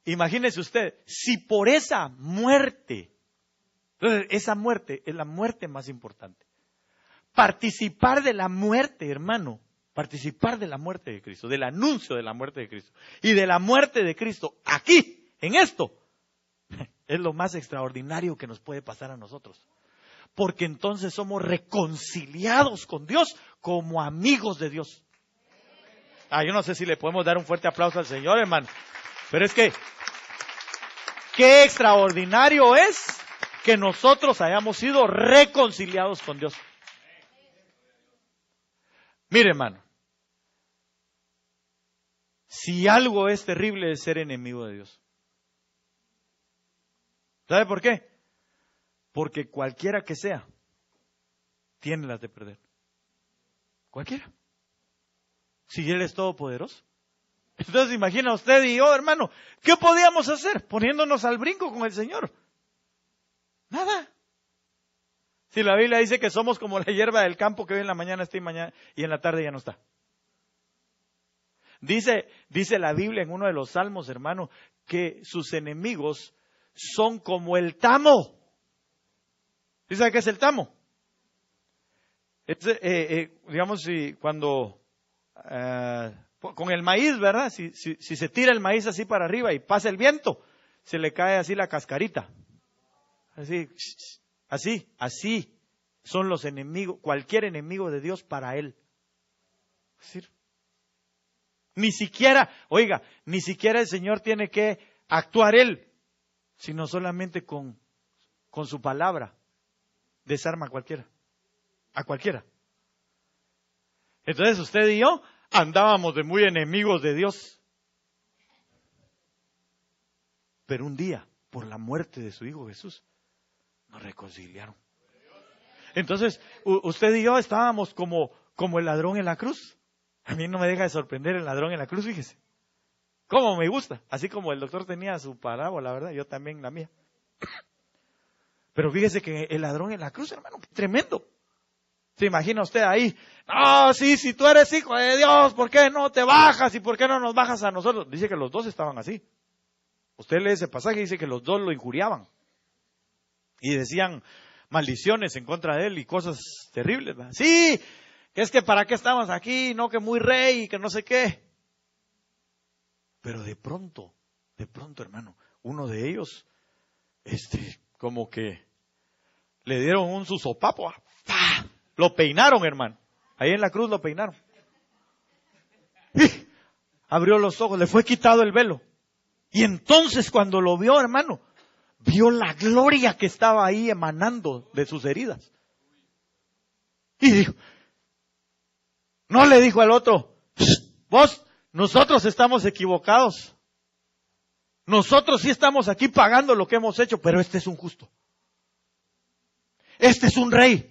B: imagínese usted, si por esa muerte, entonces esa muerte es la muerte más importante. Participar de la muerte, hermano, participar de la muerte de Cristo, del anuncio de la muerte de Cristo y de la muerte de Cristo aquí, en esto, es lo más extraordinario que nos puede pasar a nosotros. Porque entonces somos reconciliados con Dios como amigos de Dios. Yo no sé si le podemos dar un fuerte aplauso al Señor, hermano. Pero es que, qué extraordinario es que nosotros hayamos sido reconciliados con Dios. Mire, hermano, si algo es terrible es ser enemigo de Dios. ¿Sabe por qué? Porque cualquiera que sea, tiene las de perder. Cualquiera. Si Él es todopoderoso. Entonces imagina usted y yo, hermano, ¿qué podíamos hacer poniéndonos al brinco con el Señor? Nada. Si la Biblia dice que somos como la hierba del campo que hoy en la mañana está y en la tarde ya no está. Dice la Biblia en uno de los salmos, hermano, que sus enemigos son como el tamo. ¿Sí sabe qué es el tamo? Digamos, si cuando con el maíz, ¿verdad? Si se tira el maíz así para arriba y pasa el viento, se le cae así la cascarita. Así son los enemigos, cualquier enemigo de Dios para Él. Es decir, ni siquiera el Señor tiene que actuar Él, sino solamente con su palabra. Desarma a cualquiera. Entonces usted y yo andábamos de muy enemigos de Dios. Pero un día, por la muerte de su Hijo Jesús, nos reconciliaron. Entonces, usted y yo estábamos como el ladrón en la cruz. A mí no me deja de sorprender el ladrón en la cruz, fíjese. ¿Cómo me gusta? Así como el doctor tenía su parábola, ¿verdad? Yo también la mía. Pero fíjese que el ladrón en la cruz, hermano, tremendo. ¿Se imagina usted ahí? No, sí, si tú eres hijo de Dios, ¿por qué no te bajas? ¿Y por qué no nos bajas a nosotros? Dice que los dos estaban así. Usted lee ese pasaje y dice que los dos lo injuriaban. Y decían maldiciones en contra de él y cosas terribles, ¿verdad? Sí, que es que para qué estamos aquí, no que muy rey y que no sé qué. Pero de pronto, hermano, uno de ellos, como que le dieron un susopapo. ¡Pah! Lo peinaron, hermano. Ahí en la cruz lo peinaron. ¡Y! Abrió los ojos, le fue quitado el velo. Y entonces cuando lo vio, hermano, vio la gloria que estaba ahí emanando de sus heridas. Y dijo, no le dijo al otro, vos, nosotros estamos equivocados. Nosotros sí estamos aquí pagando lo que hemos hecho, pero este es un justo. Este es un rey.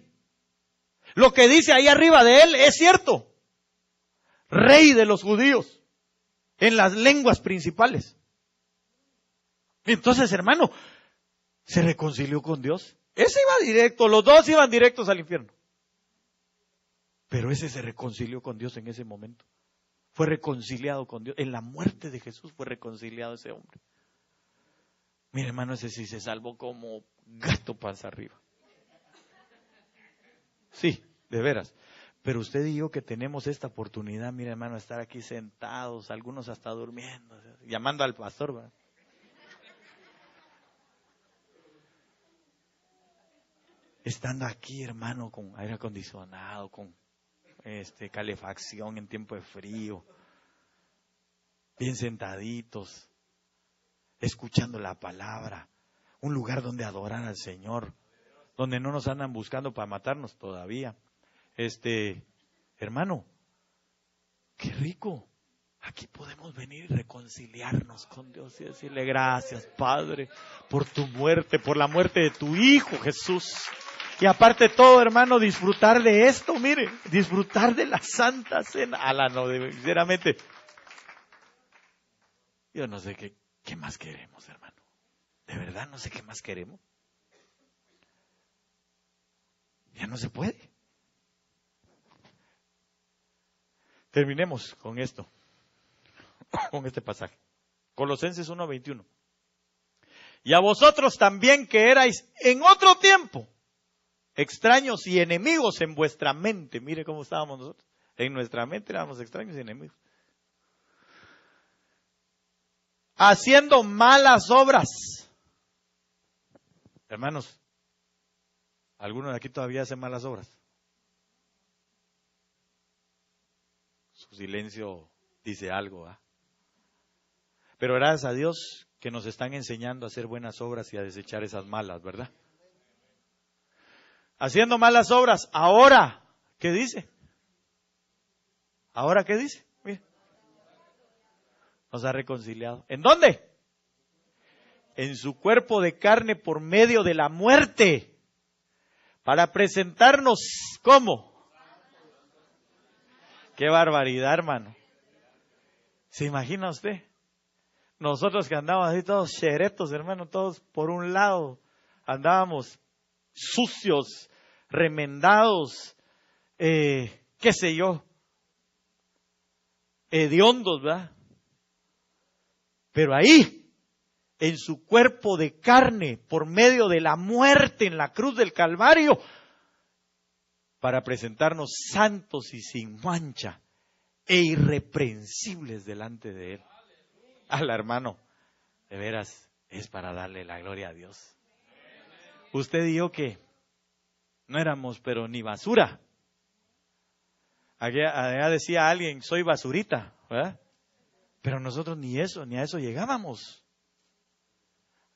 B: Lo que dice ahí arriba de él es cierto. Rey de los judíos. En las lenguas principales. Entonces, hermano, se reconcilió con Dios. Ese iba directo, los dos iban directos al infierno. Pero ese se reconcilió con Dios en ese momento. Fue reconciliado con Dios. En la muerte de Jesús fue reconciliado ese hombre. Mire, hermano, ese sí se salvó como gato panza arriba. Sí, de veras. Pero usted y yo que tenemos esta oportunidad, mire, hermano, estar aquí sentados, algunos hasta durmiendo, llamando al pastor, ¿verdad? Estando aquí, hermano, con aire acondicionado, con calefacción en tiempo de frío, bien sentaditos, escuchando la palabra, un lugar donde adorar al Señor, donde no nos andan buscando para matarnos todavía. Hermano, qué rico. Aquí podemos venir y reconciliarnos con Dios y decirle gracias, Padre, por tu muerte, por la muerte de tu Hijo Jesús. Y aparte de todo, hermano, disfrutar de esto, mire, disfrutar de la Santa Cena. Sinceramente, yo no sé qué más queremos, hermano. De verdad no sé qué más queremos. Ya no se puede. Terminemos con esto, con este pasaje. Colosenses 1:21. Y a vosotros también que erais en otro tiempo extraños y enemigos en vuestra mente. Mire cómo estábamos nosotros. En nuestra mente éramos extraños y enemigos. Haciendo malas obras. Hermanos, ¿alguno de aquí todavía hace malas obras? Su silencio dice algo, ¿ah? Pero gracias a Dios que nos están enseñando a hacer buenas obras y a desechar esas malas, ¿verdad? Haciendo malas obras. Ahora, ¿qué dice? ¿Ahora qué dice? Mira. Nos ha reconciliado. ¿En dónde? En su cuerpo de carne por medio de la muerte. Para presentarnos, ¿cómo? Qué barbaridad, hermano. ¿Se imagina usted? Nosotros que andábamos así todos cheretos, hermano, todos por un lado. Andábamos sucios, remendados, qué sé yo, hediondos, ¿verdad? Pero ahí, en su cuerpo de carne, por medio de la muerte en la cruz del Calvario, para presentarnos santos y sin mancha e irreprensibles delante de Él. Hermano, de veras, es para darle la gloria a Dios. Usted dijo que no éramos, pero ni basura. Allá decía alguien, soy basurita, ¿verdad? Pero nosotros ni a eso llegábamos.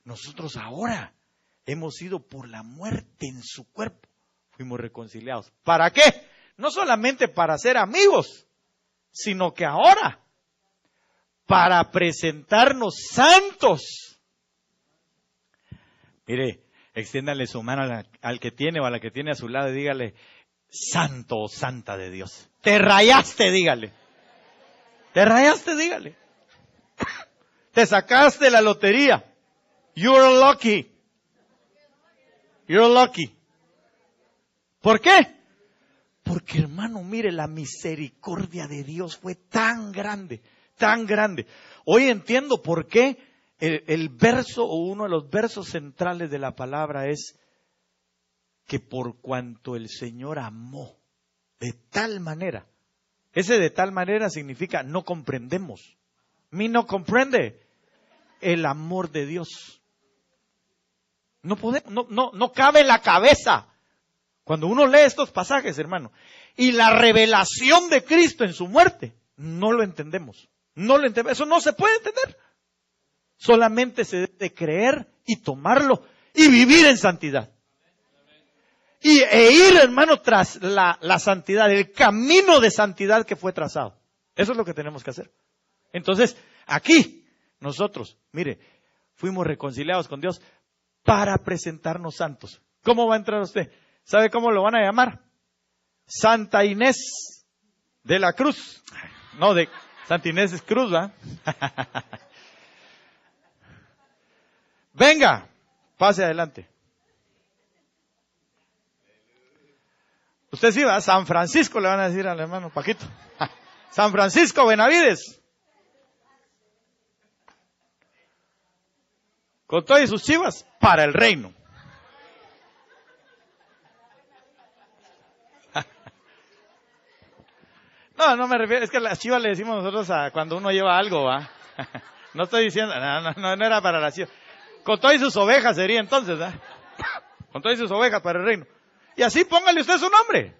B: Nosotros ahora hemos sido por la muerte en su cuerpo. Fuimos reconciliados. ¿Para qué? No solamente para ser amigos, sino que ahora, para presentarnos santos. Mire, extiéndale su mano al que tiene o a la que tiene a su lado y dígale, santo o santa de Dios. Te rayaste, dígale. Te rayaste, dígale. Te sacaste la lotería. You're lucky. You're lucky. ¿Por qué? Porque, hermano, mire, la misericordia de Dios fue tan grande, tan grande. Hoy entiendo por qué el verso o uno de los versos centrales de la palabra es que por cuanto el Señor amó de tal manera. Ese de tal manera significa no comprendemos. Mi no comprende el amor de Dios. No podemos, no cabe en la cabeza. Cuando uno lee estos pasajes, hermano, y la revelación de Cristo en su muerte, no lo entendemos. No lo entendemos. Eso no se puede entender. Solamente se debe creer y tomarlo y vivir en santidad. E ir, hermano, tras la santidad, el camino de santidad que fue trazado. Eso es lo que tenemos que hacer. Entonces, aquí, nosotros, mire, fuimos reconciliados con Dios para presentarnos santos. ¿Cómo va a entrar usted? ¿Sabe cómo lo van a llamar? Santa Inés de la Cruz. No, de Santa Inés es Cruz, ¿ah? Venga, pase adelante. Usted sí va, San Francisco le van a decir al hermano Paquito. San Francisco Benavides. Con todas sus chivas para el reino. No me refiero, es que las chivas le decimos nosotros a cuando uno lleva algo, ¿va? No estoy diciendo, no era para las chivas. Con todas sus ovejas sería entonces, ¿va? Con todas sus ovejas para el reino. Y así póngale usted su nombre.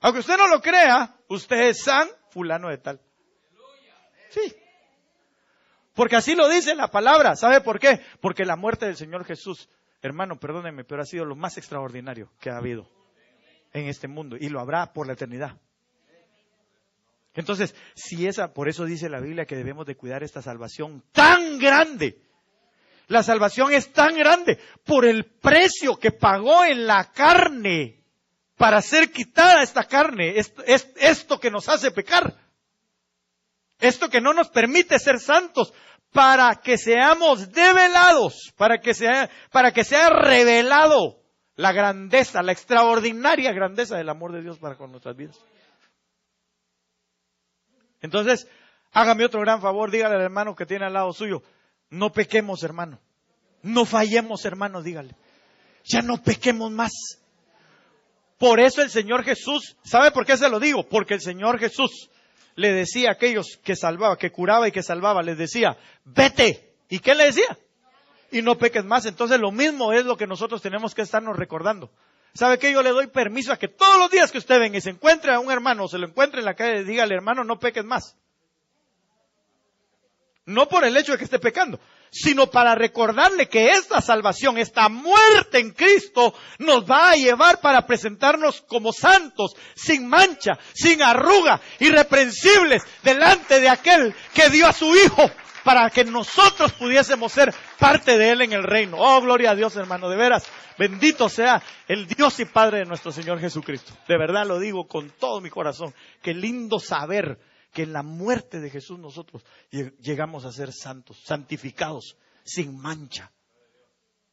B: Aunque usted no lo crea, usted es San fulano de tal. Sí. Porque así lo dice la palabra. ¿Sabe por qué? Porque la muerte del Señor Jesús, hermano, perdónenme, pero ha sido lo más extraordinario que ha habido en este mundo. Y lo habrá por la eternidad. Entonces, por eso dice la Biblia que debemos de cuidar esta salvación tan grande. La salvación es tan grande por el precio que pagó en la carne para ser quitada esta carne, esto que nos hace pecar, esto que no nos permite ser santos, para que seamos develados, para que sea revelado la grandeza, la extraordinaria grandeza del amor de Dios para con nuestras vidas. Entonces, hágame otro gran favor, dígale al hermano que tiene al lado suyo, no pequemos, hermano. No fallemos, hermano, dígale. Ya no pequemos más. Por eso el Señor Jesús, ¿sabe por qué se lo digo? Porque el Señor Jesús le decía a aquellos que salvaba, que curaba y que salvaba, les decía, vete. ¿Y qué le decía? Y no peques más. Entonces lo mismo es lo que nosotros tenemos que estarnos recordando. ¿Sabe qué? Yo le doy permiso a que todos los días que usted venga y se encuentre a un hermano o se lo encuentre en la calle, dígale, hermano, no peques más. No por el hecho de que esté pecando, sino para recordarle que esta salvación, esta muerte en Cristo, nos va a llevar para presentarnos como santos, sin mancha, sin arruga, irreprensibles, delante de aquel que dio a su Hijo, para que nosotros pudiésemos ser parte de Él en el reino. Oh, gloria a Dios, hermano, de veras, bendito sea el Dios y Padre de nuestro Señor Jesucristo. De verdad lo digo con todo mi corazón, qué lindo saber que en la muerte de Jesús nosotros llegamos a ser santos, santificados, sin mancha.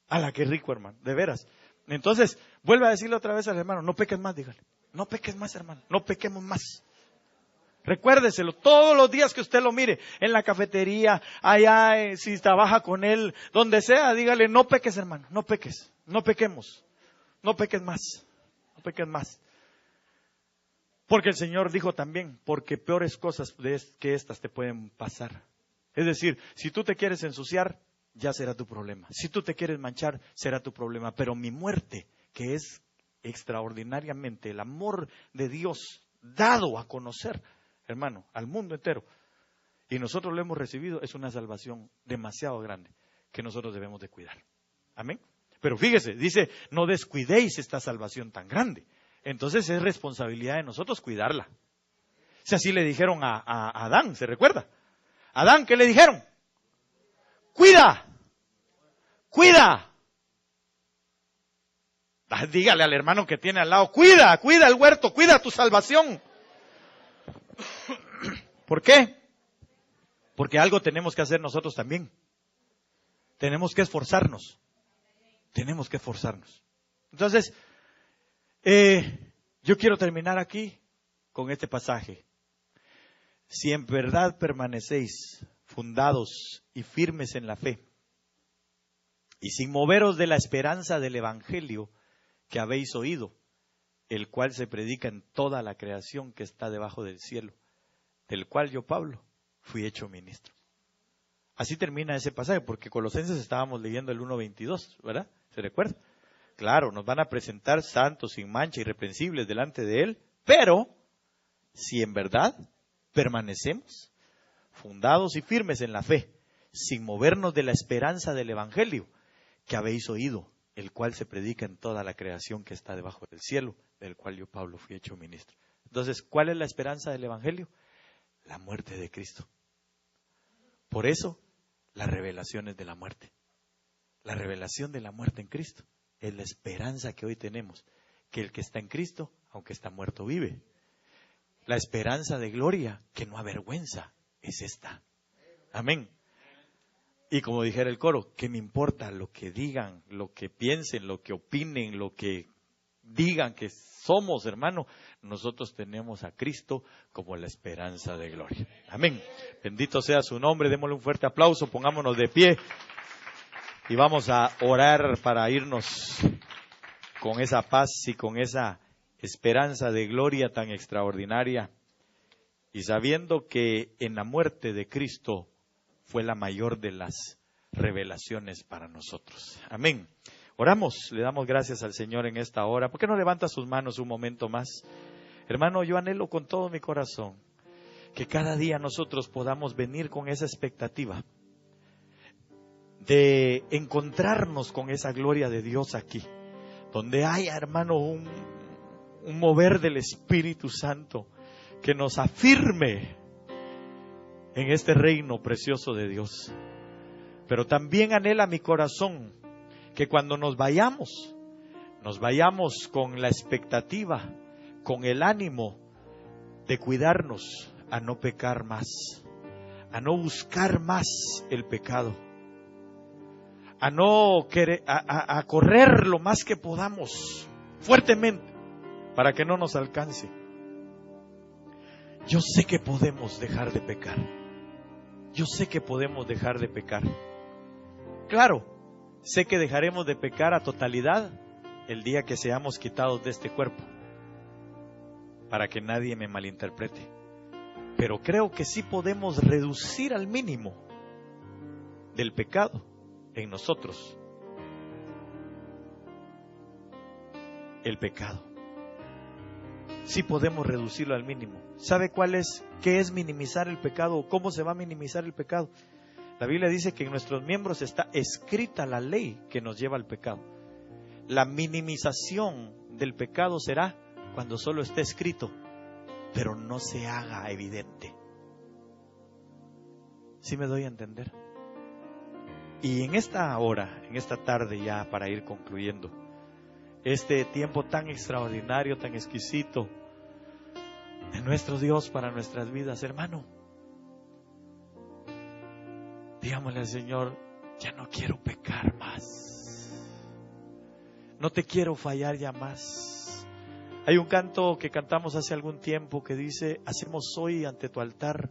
B: ¡Hala, qué rico, hermano! De veras. Entonces, vuelve a decirle otra vez al hermano, no peques más, dígale. No peques más, hermano, no pequemos más. Recuérdeselo, todos los días que usted lo mire, en la cafetería, allá, si trabaja con él, donde sea, dígale, no peques, hermano, no peques, no pequemos, no peques más, no peques más. Porque el Señor dijo también, porque peores cosas que estas te pueden pasar. Es decir, si tú te quieres ensuciar, ya será tu problema. Si tú te quieres manchar, será tu problema. Pero mi muerte, que es extraordinariamente el amor de Dios dado a conocer, hermano, al mundo entero, y nosotros lo hemos recibido, es una salvación demasiado grande que nosotros debemos de cuidar. Amén. Pero fíjese, dice, no descuidéis esta salvación tan grande. Entonces es responsabilidad de nosotros cuidarla. Si así le dijeron a Adán, ¿se recuerda? Adán, ¿qué le dijeron? Cuida, cuida. Dígale al hermano que tiene al lado, cuida el huerto, cuida tu salvación. ¿Por qué? Porque algo tenemos que hacer nosotros también. Tenemos que esforzarnos. Tenemos que esforzarnos. Entonces, yo quiero terminar aquí con este pasaje. Si en verdad permanecéis fundados y firmes en la fe, y sin moveros de la esperanza del Evangelio que habéis oído, el cual se predica en toda la creación que está debajo del cielo, del cual yo, Pablo, fui hecho ministro. Así termina ese pasaje, porque Colosenses estábamos leyendo el 1:22, ¿verdad? ¿Se recuerda? Claro, nos van a presentar santos, sin mancha, irreprensibles delante de Él, pero si en verdad permanecemos fundados y firmes en la fe, sin movernos de la esperanza del Evangelio que habéis oído, el cual se predica en toda la creación que está debajo del cielo, del cual yo, Pablo, fui hecho ministro. Entonces, ¿cuál es la esperanza del Evangelio? La muerte de Cristo. Por eso, las revelaciones de la muerte. La revelación de la muerte en Cristo es la esperanza que hoy tenemos, que el que está en Cristo, aunque está muerto, vive. La esperanza de gloria que no avergüenza es esta. Amén. Y como dijera el coro, ¿qué me importa lo que digan, lo que piensen, lo que opinen, lo que digan que somos, hermano? Nosotros tenemos a Cristo como la esperanza de gloria. Amén. Bendito sea su nombre. Démosle un fuerte aplauso. Pongámonos de pie. Y vamos a orar para irnos con esa paz y con esa esperanza de gloria tan extraordinaria. Y sabiendo que en la muerte de Cristo fue la mayor de las revelaciones para nosotros. Amén. Oramos, le damos gracias al Señor en esta hora. ¿Por qué no levanta sus manos un momento más? Hermano, yo anhelo con todo mi corazón que cada día nosotros podamos venir con esa expectativa de encontrarnos con esa gloria de Dios aquí, donde haya, hermano, un mover del Espíritu Santo que nos afirme en este reino precioso de Dios. Pero también anhela mi corazón que cuando nos vayamos con la expectativa, con el ánimo de cuidarnos a no pecar más, a no buscar más el pecado, a no querer, a correr lo más que podamos fuertemente para que no nos alcance. Yo sé que podemos dejar de pecar. Yo sé que podemos dejar de pecar. Claro, sé que dejaremos de pecar a totalidad el día que seamos quitados de este cuerpo, para que nadie me malinterprete. Pero creo que sí podemos reducir al mínimo del pecado en nosotros. El pecado. Sí podemos reducirlo al mínimo. ¿Sabe qué es minimizar el pecado o cómo se va a minimizar el pecado? La Biblia dice que en nuestros miembros está escrita la ley que nos lleva al pecado. La minimización del pecado será cuando solo esté escrito, pero no se haga evidente. ¿Sí me doy a entender? Y en esta hora, en esta tarde ya para ir concluyendo, este tiempo tan extraordinario, tan exquisito de nuestro Dios para nuestras vidas, hermano, digámosle al Señor, ya no quiero pecar más, no te quiero fallar ya más. Hay un canto que cantamos hace algún tiempo que dice: hacemos hoy ante tu altar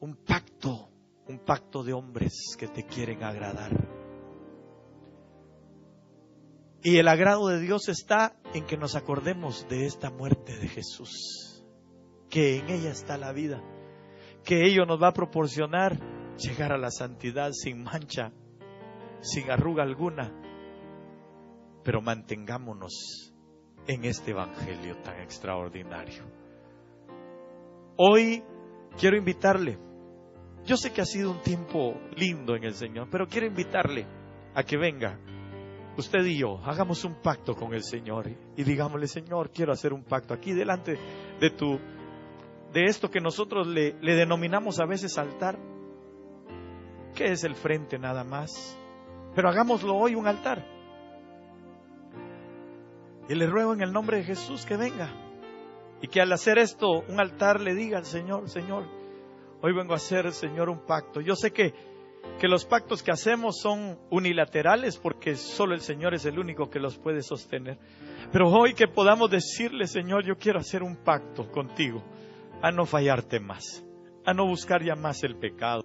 B: un pacto de hombres que te quieren agradar. Y el agrado de Dios está en que nos acordemos de esta muerte de Jesús, que en ella está la vida, que ello nos va a proporcionar llegar a la santidad sin mancha, sin arruga alguna. Pero mantengámonos en este evangelio tan extraordinario. Hoy quiero invitarle, yo sé que ha sido un tiempo lindo en el Señor, pero quiero invitarle a que venga, usted y yo, hagamos un pacto con el Señor y digámosle: Señor, quiero hacer un pacto aquí delante de esto que nosotros le denominamos a veces altar, que es el frente nada más, pero hagámoslo hoy un altar. Y le ruego en el nombre de Jesús que venga y que al hacer esto un altar le diga al Señor: Señor, hoy vengo a hacer, Señor, un pacto. Yo sé que los pactos que hacemos son unilaterales porque solo el Señor es el único que los puede sostener. Pero hoy que podamos decirle: Señor, yo quiero hacer un pacto contigo a no fallarte más, a no buscar ya más el pecado.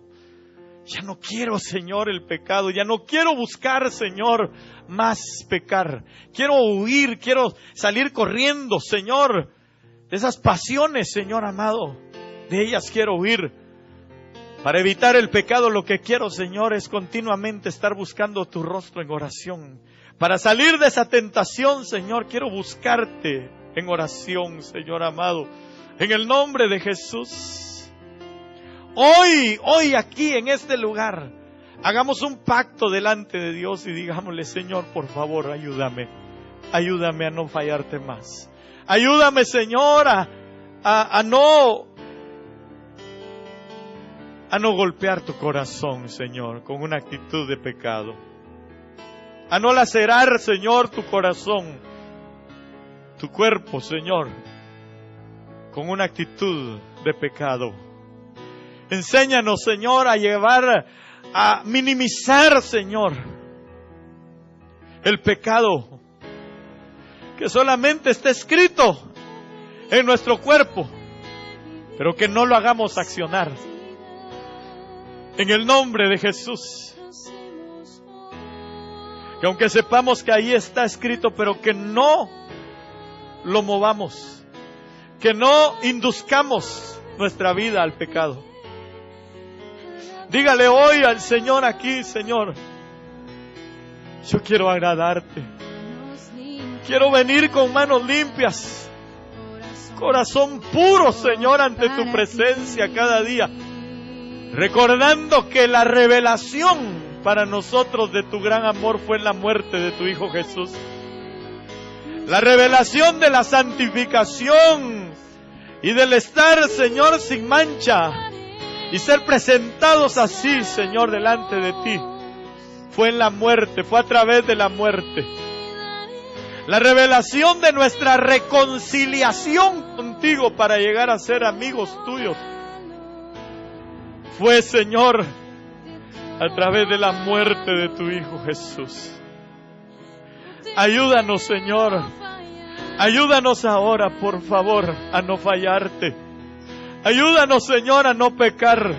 B: Ya no quiero, Señor, el pecado. Ya no quiero buscar, Señor, más pecar. Quiero huir, quiero salir corriendo, Señor, de esas pasiones, Señor amado. De ellas quiero huir. Para evitar el pecado, lo que quiero, Señor, es continuamente estar buscando tu rostro en oración. Para salir de esa tentación, Señor, quiero buscarte en oración, Señor amado. En el nombre de Jesús. Hoy aquí en este lugar, hagamos un pacto delante de Dios y digámosle: Señor, por favor, ayúdame a no fallarte más. Ayúdame, Señor, a no golpear tu corazón, Señor, con una actitud de pecado. A no lacerar, Señor, tu corazón, tu cuerpo, Señor, con una actitud de pecado. Enséñanos, Señor, a minimizar, Señor, el pecado que solamente está escrito en nuestro cuerpo, pero que no lo hagamos accionar. En el nombre de Jesús. Que aunque sepamos que ahí está escrito, pero que no lo movamos, que no induzcamos nuestra vida al pecado. Dígale hoy al Señor aquí: Señor, yo quiero agradarte. Quiero venir con manos limpias, corazón puro, Señor, ante tu presencia cada día. Recordando que la revelación para nosotros de tu gran amor fue en la muerte de tu Hijo Jesús. La revelación de la santificación y del estar, Señor, sin mancha. y ser presentados así, Señor, delante de ti, fue en la muerte, fue a través de la muerte. La revelación de nuestra reconciliación contigo para llegar a ser amigos tuyos fue, Señor, a través de la muerte de tu Hijo Jesús. Ayúdanos, Señor. Ayúdanos ahora, por favor, a no fallarte. Ayúdanos, Señor, a no pecar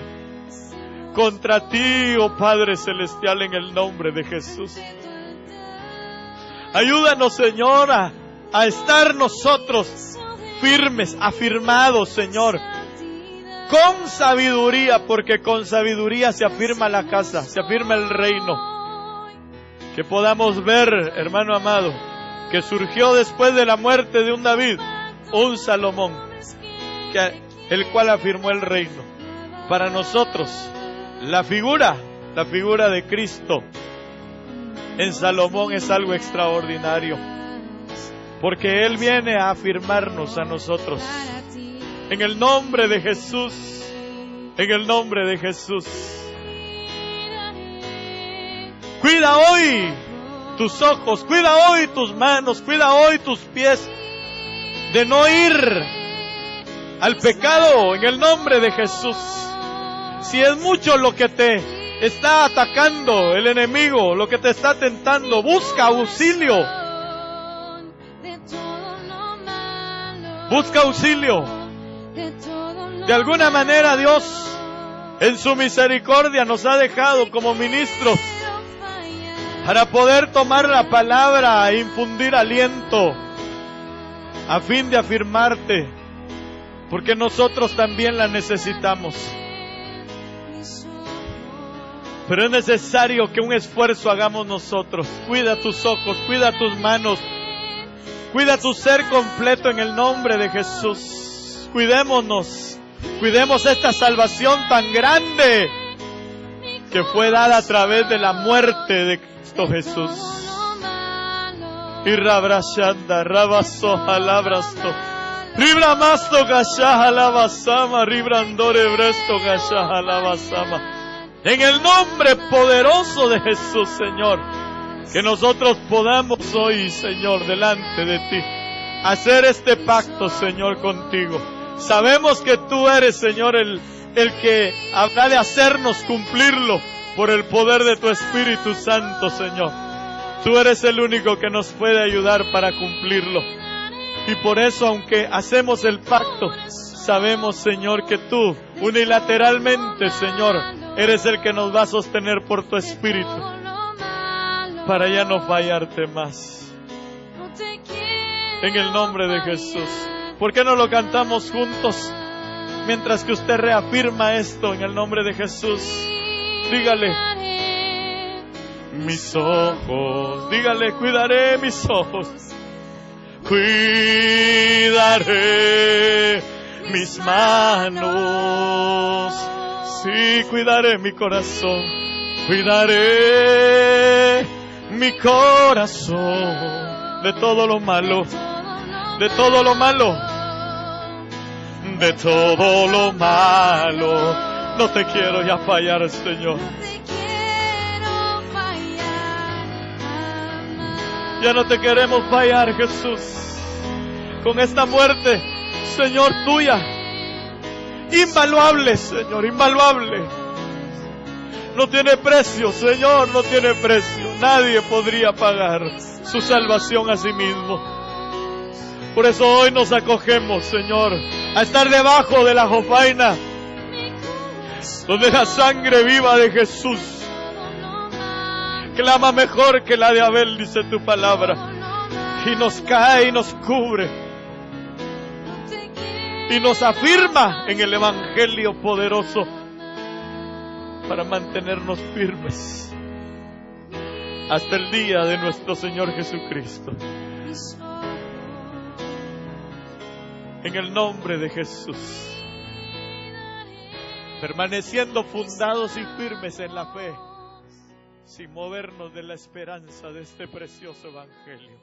B: contra ti, oh Padre Celestial, en el nombre de Jesús. Ayúdanos, Señor, a estar nosotros firmes, afirmados, Señor, con sabiduría, porque con sabiduría se afirma la casa, se afirma el reino. Que podamos ver, hermano amado, que surgió después de la muerte de un David, un Salomón, el cual afirmó el reino. Para nosotros, la figura de Cristo en Salomón es algo extraordinario, porque Él viene a afirmarnos a nosotros. En el nombre de Jesús, en el nombre de Jesús. Cuida hoy tus ojos, cuida hoy tus manos, cuida hoy tus pies, de no ir al pecado en el nombre de Jesús. Si es mucho lo que te está atacando el enemigo, lo que te está tentando, busca auxilio. Busca auxilio. De alguna manera Dios, en su misericordia, nos ha dejado como ministros para poder tomar la palabra e infundir aliento a fin de afirmarte, porque nosotros también la necesitamos. Pero es necesario que un esfuerzo hagamos nosotros. Cuida tus ojos, cuida tus manos, cuida tu ser completo en el nombre de Jesús. Cuidémonos, cuidemos esta salvación tan grande que fue dada a través de la muerte de Cristo Jesús. Y rabrashanda, rabasoja, labrasto, ribramasto, gashaja, labasama, ribrandore, bresto, gashaja, labasama. En el nombre poderoso de Jesús, Señor, que nosotros podamos hoy, Señor, delante de ti, hacer este pacto, Señor, contigo. Sabemos que tú eres, Señor, el que habrá de hacernos cumplirlo por el poder de tu Espíritu Santo, Señor. Tú eres el único que nos puede ayudar para cumplirlo. Y por eso, aunque hacemos el pacto, sabemos, Señor, que tú, unilateralmente, Señor, eres el que nos va a sostener por tu Espíritu, para ya no fallarte más. En el nombre de Jesús. ¿Por qué no lo cantamos juntos? Mientras que usted reafirma esto en el nombre de Jesús. Dígale, mis ojos, dígale, cuidaré mis ojos. Cuidaré mis manos. Sí, cuidaré mi corazón. Cuidaré mi corazón de todo lo malo. De todo lo malo. De todo lo malo. No te quiero ya fallar, Señor. Ya no te queremos fallar, Jesús. Con esta muerte, Señor, tuya, invaluable, Señor, invaluable. No tiene precio, Señor, no tiene precio. Nadie podría pagar su salvación a sí mismo. Por eso hoy nos acogemos, Señor, a estar debajo de la jofaina, donde la sangre viva de Jesús clama mejor que la de Abel, dice tu palabra, y nos cae y nos cubre y nos afirma en el Evangelio poderoso para mantenernos firmes hasta el día de nuestro Señor Jesucristo. En el nombre de Jesús, permaneciendo fundados y firmes en la fe, sin movernos de la esperanza de este precioso Evangelio.